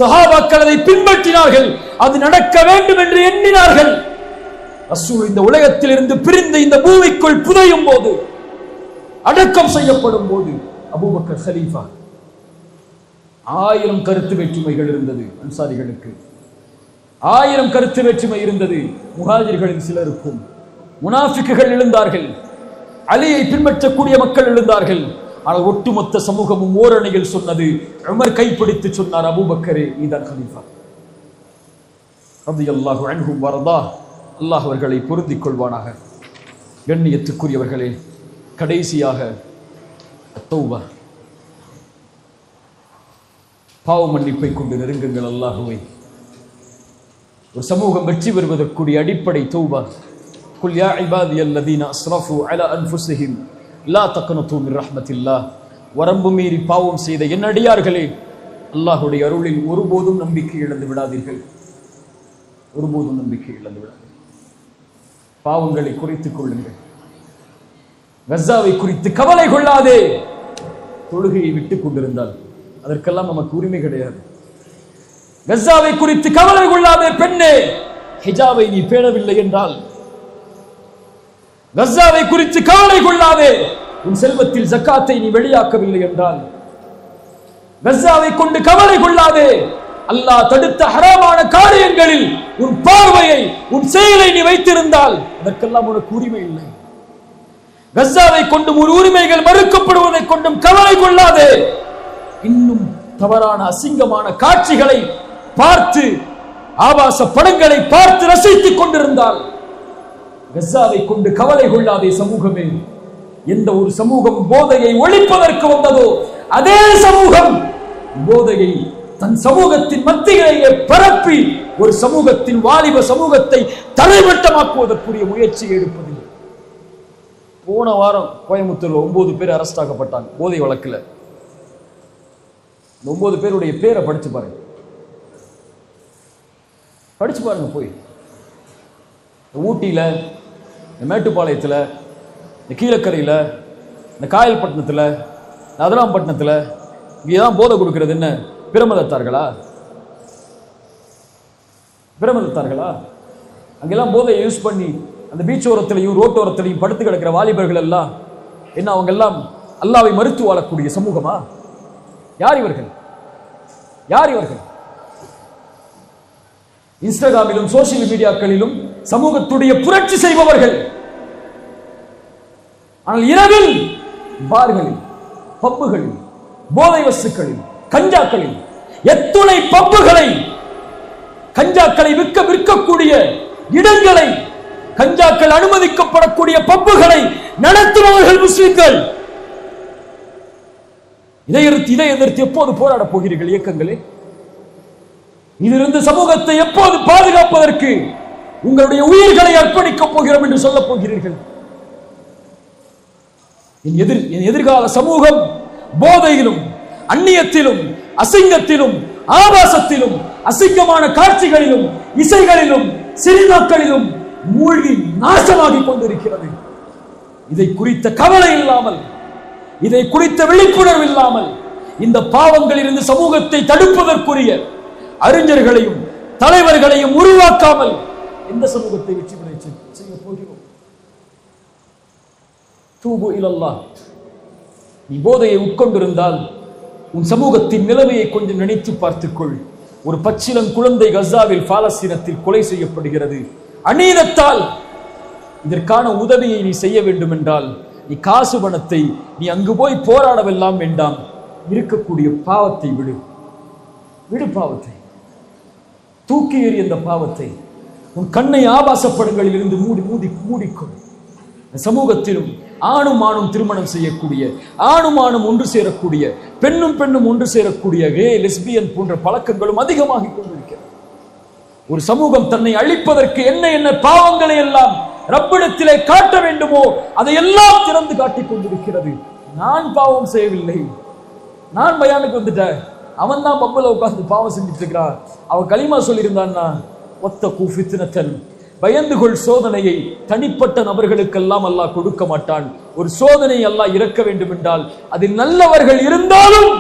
Speaker 3: சஹாபாக்கள் அதை பின்பற்றினார்கள், அது நடக்க வேண்டும் என்று எண்ணினார்கள். ரசூல் இந்த உலகத்தில் இருந்து பிரிந்து இந்த பூமிக்குள் புதையும் போது, அடக்கம் செய்யப்படும் போது அபூபக்கர் கலீஃபா. 1000 கருத்து வேற்றுமைகள் இருந்தது அன்சாரிகளுக்கு, 1000 கருத்து வேற்றுமை இருந்தது முஹாஜிர்களின் சிலருக்கும். முனாஃபிக்குகள் எழுந்தார்கள், அலியை பின்பற்றக்கூடிய மக்கள் எழுந்தார்கள். ஆனால் ஒட்டுமொத்த சமூகமும் ஓரணியில் சொன்னது. உமர் கைப்பிடித்து சொன்னார், அபூபக்கரே நீதான் கலீஃபா. ரலியல்லாஹு அன்ஹும் வரதா. அல்லாஹ் அவர்களை பொருந்திக் கொள்வானாக. கண்ணியத்துக்குரியவர்களே, கடைசியாக தௌபா, பாவ மன்னிப்பை கொண்டு நெருங்குங்கள் அல்லாஹுவை. ஒரு சமூகம் வெற்றி பெறுவதற்குரிய அடிப்படை தௌபா. குல் யா இபாதியல்லதீன அஸ்ரஃபு அலா அன்ஃபுஸிஹிம் லா தக்னது மின் ரஹ்மத்தில்லாஹ். வரம்பு மீறி பாவம் செய்த என் அடியார்களே, அல்லாஹுடைய அருளில் ஒருபோதும் நம்பிக்கை இழந்து விடாதீர்கள். ஒருபோதும் நம்பிக்கை இழந்து விடாதீர்கள். பாவங்களை குறித்துக் கொள்ளுங்கள். கஸாவை குறித்து கவலை கொள்ளாதே. தொழுகையை விட்டுக் கொண்டிருந்தால் அதற்கெல்லாம் நமக்கு உரிமை கிடையாது. கஸாவை குறித்து கவலை கொள்ளாதே. பெண்ணே, ஹிஜாபை நீ பேணவில்லை என்றால், கஸாவை குறித்து கவலை கொள்ளாதே. உன் செல்வத்தில் ஜக்காத்தை நீ வெளியாக்கவில்லை என்றால், கஸாவை கொண்டு கவலை கொள்ளாதே. அல்லாஹ் தடுத்த ஹராமான காரியங்களில் உன் பார்வையை, உன் செயலை நீ வைத்திருந்தால் அதற்கெல்லாம் உனக்கு உரிமை இல்லை. கஸாவை கொண்டும் ஒரு உரிமைகள் மறுக்கப்படுவதை கொண்டும் கவலை கொள்ளாதே. இன்னும் தவறான அசிங்கமான காட்சிகளை பார்த்து, ஆபாச படங்களை பார்த்து ரசித்துக் கொண்டிருந்தால் கஸாவை கொண்டு கவலை கொள்ளாதே. சமூகமே, எந்த ஒரு சமூகம் போதையை ஒழிப்பதற்கு வந்ததோ அதே சமூகம் போதையை தன் சமூகத்தின் மத்தியிலேயே பரப்பி ஒரு சமூகத்தின் வாலிப சமூகத்தை தலைமட்டமாக்குவதற்குரிய முயற்சியை எடுப்பதில்லை. போன வாரம் கோயம்புத்தூர்ல 9 பேர் அரெஸ்ட் ஆக்கப்பட்டாங்க போதை வழக்குல. 9 பேருடைய பேரை படிச்சு பாருங்க, போய் ஊட்டியில, மேட்டுப்பாளையத்துல, இந்த கீழக்கரையில, இந்த காயல்பட்டினத்துல, அதலாம்பட்டினத்துல இங்கேதான் போதை கொடுக்கிறது என்ன பிரமதத்தார்களா? அங்கெல்லாம் போதையை யூஸ் பண்ணி அந்த பீச் ஓரத்திலையும் ரோட்டோரத்திலையும் படுத்து கிடக்கிற வாலிபர்கள் எல்லாம் என்ன அவங்க எல்லாம் அல்லாஹ்வை மறுத்து வாழக்கூடிய சமூகமா? யார் இவர்கள்? இன்ஸ்டாகிராமிலும் சோசியல் மீடியாக்களிலும் சமூகத்துடைய புரட்சி செய்பவர்கள். ஆனால் இரவில் பார்களில், பப்புகளில், போதை வஸ்துக்களில், கஞ்சாக்களில், எத்துணை பப்புகளை, கஞ்சாக்களை விற்கக்கூடிய இடங்களை, கஞ்சாக்கள் அனுமதிக்கப்படக்கூடிய பப்புகளை நடத்துபவர்கள் முஸ்லிம்கள். இதை எதிர்த்து எப்போது போராட போகிறீர்கள் இயக்கங்களே? இதிலிருந்து சமூகத்தை எப்போது பாதுகாப்பதற்கு உங்களுடைய உயிர்களை அர்ப்பணிக்கப் போகிறோம் என்று சொல்ல போகிறீர்கள்? என் எதிர்கால சமூகம் போதையிலும், அந்நியத்திலும், அசிங்கத்திலும், ஆபாசத்திலும், அசிங்கமான காட்சிகளிலும், இசைகளிலும், சினிமாக்களிலும் மூழ்கி நாசமாகி கொண்டிருக்கிறது. இதை குறித்த கவலை இல்லாமல், இதை குறித்த விழிப்புணர்வு இல்லாமல், இந்த பாவங்களில் இருந்து சமூகத்தை தடுப்பதற்குரிய அறிஞர்களையும் தலைவர்களையும் உருவாக்காமல் எந்த சமூகத்தை வெற்றி பெற செய்ய போகிறோம்? தூபு இலல்லாஹ். நீ போதையை உட்கொண்டிருந்தால் உன் சமூகத்தின் நிலைமையை கொஞ்சம் நினைத்து பார்த்துக்கொள். ஒரு பச்சிளம் குழந்தை கசாவில் பாலஸ்தீனத்தில் கொலை செய்யப்படுகிறது. அநீதத்தால் இதற்கான உதவியை நீ செய்ய வேண்டும் என்றால் நீ காசு பணத்தை நீ அங்கு போய் போராடவெல்லாம் வேண்டாம். இருக்கக்கூடிய பாவத்தை விடு. பாவத்தை தூக்கி எறி. அந்த பாவத்தை உன் கண்ணை ஆபாசப்படங்களில் இருந்து மூடிக்கொள். சமூகத்திலும் ஆணும் ஆணும் திருமணம் செய்யக்கூடிய, ஆணும் ஆணும் ஒன்று சேரக்கூடிய, பெண்ணும் பெண்ணும் ஒன்று சேரக்கூடிய கே லெஸ்பியன் போன்ற பழக்கங்களும் அதிகமாகிக் கொண்டிருக்கிறது. ஒரு சமூகம் தன்னை அழிப்பதற்கு என்ன பாவங்களை எல்லாம் ரப்பிடத்திலே காட்ட வேண்டுமோ அதையெல்லாம் திறந்து காட்டிக் கொண்டிருக்கிறது. நான் பாவம் செய்யவில்லை, நான் பயானுக்கு வந்துட்டேன், அவன் தான் பப்புல உட்கார்ந்து பாவம் செஞ்சுட்டு இருக்கிறான். அவன் களிமா சொல்லியிருந்தான்னா ஒத்தகு ஃபித்னத்தன், பயந்துகொள் சோதனையை தனிப்பட்ட நபர்களுக்கெல்லாம் அல்லாஹ் கொடுக்க மாட்டான். ஒரு சோதனை அல்லாஹ் இறக்க வேண்டும் என்றால் அதில் நல்லவர்கள் இருந்தாலும்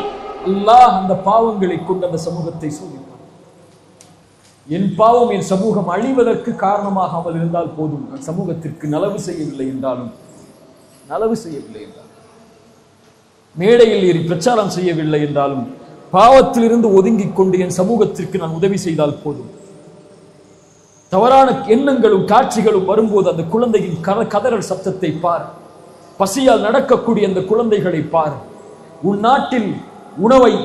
Speaker 3: அல்லாஹ் அந்த பாவங்களை கொண்டு அந்த சமூகத்தை சோதிப்பான். என் பாவம் என் சமூகம் அழிவதற்கு காரணமாகாமல் இருந்தால் போதும். நான் சமூகத்திற்கு நலவு செய்யவில்லை என்றாலும் மேடையில் ஏறி பிரச்சாரம் செய்யவில்லை என்றாலும் பாவத்திலிருந்து ஒதுங்கிக் கொண்டு என் சமூகத்திற்கு நான் உதவி செய்தால் போதும். தவறான எண்ணங்களும் காட்சிகளும் வரும்போது அந்த குழந்தையின் கதறல் சத்தத்தை பார். பசியால் நடக்கக்கூடிய அந்த குழந்தைகளை பார். உன் நாட்டில்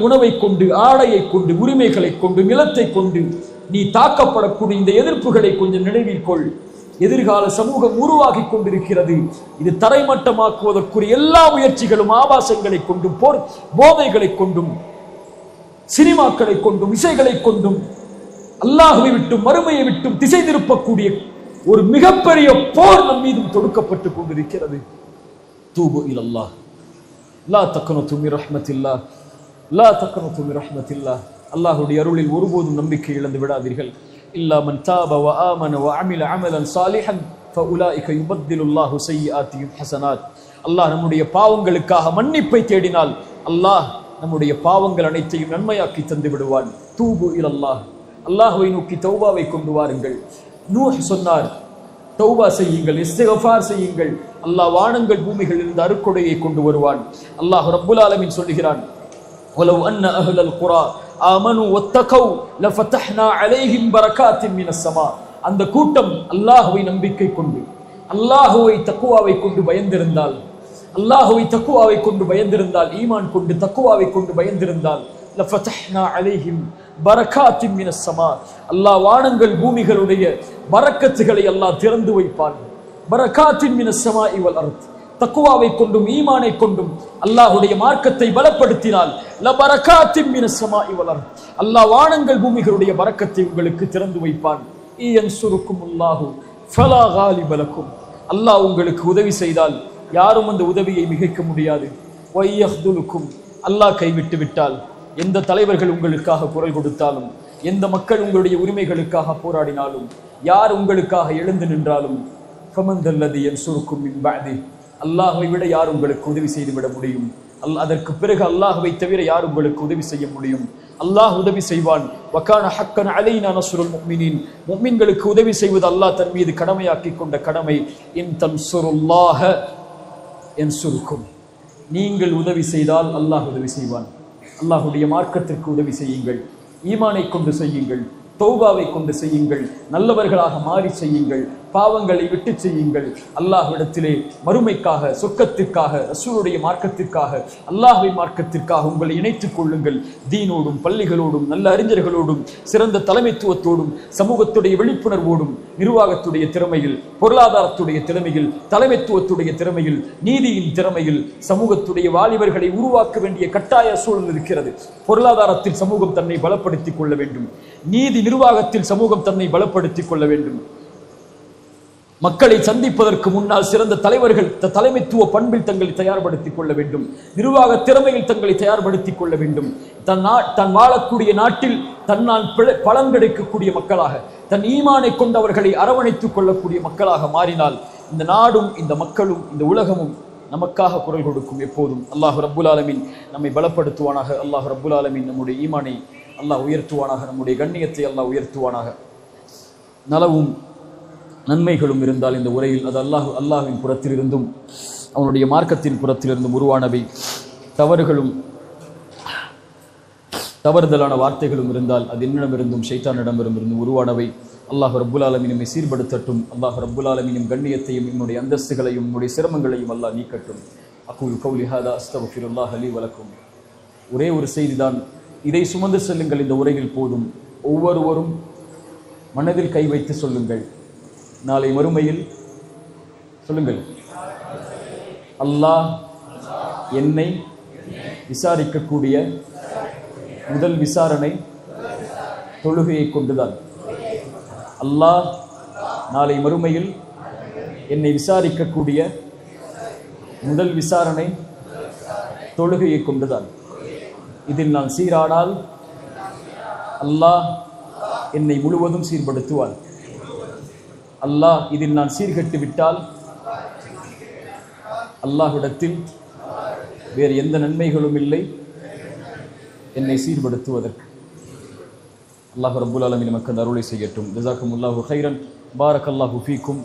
Speaker 3: உணவை கொண்டு, ஆடையை கொண்டு, உரிமைகளை கொண்டு, நிலத்தை கொண்டு நீ தாக்கப்படக்கூடிய இந்த எதிர்ப்புகளை கொஞ்சம் நினைவில் கொள். எதிர்கால சமூகம் உருவாகி கொண்டிருக்கிறது. இது தரைமட்டமாக்குவதற்குரிய எல்லா முயற்சிகளும் ஆபாசங்களை கொண்டும், போதைகளை கொண்டும், சினிமாக்களை கொண்டும், இசைகளை கொண்டும், அல்லாஹ்வை விட்டும் மறுமையை விட்டும் திசை திருப்பக்கூடிய ஒரு மிகப்பெரிய போர் நம் மீதும் தொடுக்கப்பட்டு கொண்டிருக்கிறது. தூபு இலல்லாஹ், லா தக்னது மின் ரஹ்மத்தில்லாஹ், லா தக்னது மின் ரஹ்மத்தில்லாஹ். அல்லாஹ்வுடைய அருளில் ஒருபோதும் நம்பிக்கை இழந்து விடாதீர்கள். இல்லா மன் தாப வ ஆமன வ அமில அமலன் சாலிஹன் ஃபஉலாயிக யுபத்திலுல்லாஹு ஸய்யிஆத்திஹிம் ஹஸனாத். அல்லாஹ் நம்முடைய பாவங்களுக்காக மன்னிப்பை தேடினால் அல்லாஹ் நம்முடைய பாவங்கள் அனைத்தையும் நன்மையாக்கி தந்து விடுவான். தூபு இலல்லாஹ், அல்லாஹ்வை நோக்கி தௌபாவை கொண்டு வாருங்கள். நூஹ் சொன்னார், தௌபா செய்யுங்கள், இஸ்திக்ஃபார் செய்யுங்கள், அல்லாஹ் வானங்கள் பூமிகள் இருந்து அருக்கொடையை கொண்டு வருவான். அல்லாஹ் ரப்புல் ஆலமீன் சொல்லுகிறான், வலவ் அன்ன அஹ்லல் குரா ஆமனு வத்தகவ் லஃபதஹ்னா அலைஹிம் பரகாத்தின் மினஸ் ஸமா. அந்த கூட்டம் அல்லாஹ்வை நம்பிக்கை கொண்டு, அல்லாஹ்வை தக்வாவை கொண்டு பயந்திருந்தால், அல்லாஹ்வை தக்வாவை கொண்டு பயந்திருந்தால், ஈமான் கொண்டு தக்வாவை கொண்டு பயந்திருந்தால், லஃபதஹ்னா அலைஹிம் பரகாத்தின் மினஸ் ஸமா, அல்லாஹ் வானங்கள் பூமிகளுடைய பரக்கத்துகளை அல்லாஹ் திறந்து வைப்பான். பரகாத்தின் மினஸ் ஸமாஇ வல் அர்த். தக்வாவை கொண்டும் ஈமானை கொண்டும் அல்லாஹ்வுடைய மார்க்கத்தை பலப்படுத்தினால் லபரகாத்தின் மினஸ் ஸமாஇ வல் அர்த், அல்லாஹ் வானங்கள் பூமிகளுடைய பரக்கத்தை உங்களுக்கு திறந்து வைப்பான். இயன்சுருக்குமுல்லாஹு ஃபலா காலிப லக்கும், அல்லாஹ் உங்களுக்கு உதவி செய்தால் யாரும் அந்த உதவியை மிகைக்க முடியாது. வய்யஹ்துலுக்கும், அல்லாஹ் கைவிட்டு விட்டால் எந்த தலைவர்கள் உங்களுக்காக குரல் கொடுத்தாலும், எந்த மக்கள் உங்களுடைய உரிமைகளுக்காக போராடினாலும், யார் உங்களுக்காக எழுந்து நின்றாலும், ஃபமந்தல்லதி யன்சுருக்கும் மின் பஅதி, அல்லாஹ்வை விட யார் உங்களுக்கு உதவி செய்து விட முடியும்? அதற்கு பிறகு அல்லாஹ்வை தவிர யார் உங்களுக்கு உதவி செய்ய முடியும்? அல்லாஹ் உதவி செய்வான். வகான ஹக்கன் அலைனா நஸ்ருல் முஃமினீன், முஃமின்களுக்கு உதவி செய்வது அல்லாஹ் தன் மீது கடமையாக்கி கொண்ட கடமை. இன் தன்சுருல்லாஹ யன்சுருக்கும், நீங்கள் உதவி செய்தால் அல்லாஹ் உதவி செய்வான். அல்லாஹ்வுடைய மார்க்கத்திற்கு உதவி செய்யுங்கள், ஈமானை கொண்டு செய்யுங்கள், தௌபாவை கொண்டு செய்யுங்கள், நல்லவர்களாக மாறி செய்யுங்கள், பாவங்களை விட்டு செய்யுங்கள். அல்லாஹ்விடத்திலே மறுமைக்காக, சொர்க்கத்திற்காக, ரசூலுடைய மார்க்கத்திற்காக, அல்லாஹ்வின் மார்க்கத்திற்காக உங்களை இணைத்துக் கொள்ளுங்கள். தீனோடும், பள்ளிகளோடும், நல்ல அறிஞர்களோடும், சிறந்த தலைமைத்துவத்தோடும், சமூகத்துடைய விழிப்புணர்வோடும், நிர்வாகத்துடைய திறமையில், பொருளாதாரத்துடைய திறமையில், தலைமைத்துவத்துடைய திறமையில், நீதியின் திறமையில் சமூகத்துடைய வாலிபர்களை உருவாக்க வேண்டிய கட்டாய சூழல் இருக்கிறது. பொருளாதாரத்தில் சமூகம் தன்னை பலப்படுத்திக் கொள்ள வேண்டும். நீதி நிர்வாகத்தில் சமூகம் தன்னை பலப்படுத்திக் கொள்ள வேண்டும். மக்களை சந்திப்பதற்கு முன்னால் சிறந்த தலைவர்கள் தலைமைத்துவ பண்பில் தங்களை தயார்படுத்திக் கொள்ள வேண்டும். நிர்வாக திறமையில் தங்களை தயார்படுத்திக் கொள்ள வேண்டும். தன் வாழக்கூடிய நாட்டில் தன்னால் பலன் கிடைக்கக்கூடிய மக்களாக, தன் ஈமானை கொண்டவர்களை அரவணைத்துக் கொள்ளக்கூடிய மக்களாக மாறினால் இந்த நாடும், இந்த மக்களும், இந்த உலகமும் நமக்காக குரல் கொடுக்கும். எப்போதும் அல்லாஹ் ரப்புல் ஆலமீன் நம்மை பலப்படுத்துவானாக. அல்லாஹ் ரப்புல் ஆலமீன் நம்முடைய ஈமானை அல்லாஹ் உயர்த்துவானாக, நம்முடைய கண்ணியத்தை அல்லாஹ் உயர்த்துவானாக. நலவும் நன்மைகளும் இருந்தால் இந்த உரையில் அது அல்லாஹ்வின் புறத்திலிருந்தும் அவனுடைய மார்க்கத்தின் புறத்திலிருந்தும் உருவானவை. தவறுகளும் தவறுதலான வார்த்தைகளும் இருந்தால் அது என்னிடமிருந்தும் ஷைத்தானிடமிருந்தும் உருவானவை. அல்லாஹ் ரப்புல் ஆலமீன் நம்மை சீர்படுத்தட்டும். அல்லாஹ் ரப்புல் ஆலமீன் கண்ணியத்தையும் நம்முடைய அந்தஸ்துகளையும் நம்முடைய சிரமங்களையும் அல்லாஹ் நீக்கட்டும். அகூலு கௌலி ஹாதா அஸ்தக்ஃபிருல்லாஹ் லீ வ லக்கும். ஒரே ஒரு செய்திதான், இதை சுமந்து செல்லுங்கள். இந்த உரையில் போதும். ஒவ்வொருவரும் மனதில் கை வைத்து சொல்லுங்கள். நாளை மறுமையில் சொல்லுங்கள், அல்லாஹ் என்னை விசாரிக்கக்கூடிய முதல் விசாரணை தொழுகையை கொண்டுதான். அல்லாஹ் நாளை மறுமையில் என்னை விசாரிக்கக்கூடிய முதல் விசாரணை தொழுகையை கொண்டுதான். இதில் நான் சீரானால் அல்லாஹ் என்னை முழுவதும் சீர்படுத்துவான். அல்லாஹ் இதில் நான் சீர்கட்டு விட்டால் அல்லாஹ்விடத்தில் வேறு எந்த நன்மைகளும் இல்லை என்னை சீர்படுத்துவதற்கு. அல்லாஹ் ரப்புல் ஆலமீன் நமக்கு அருளை செய்யட்டும். ஜஸாக்குமுல்லாஹு கைரன். பாரக்கல்லாஹு ஃபீக்கும்.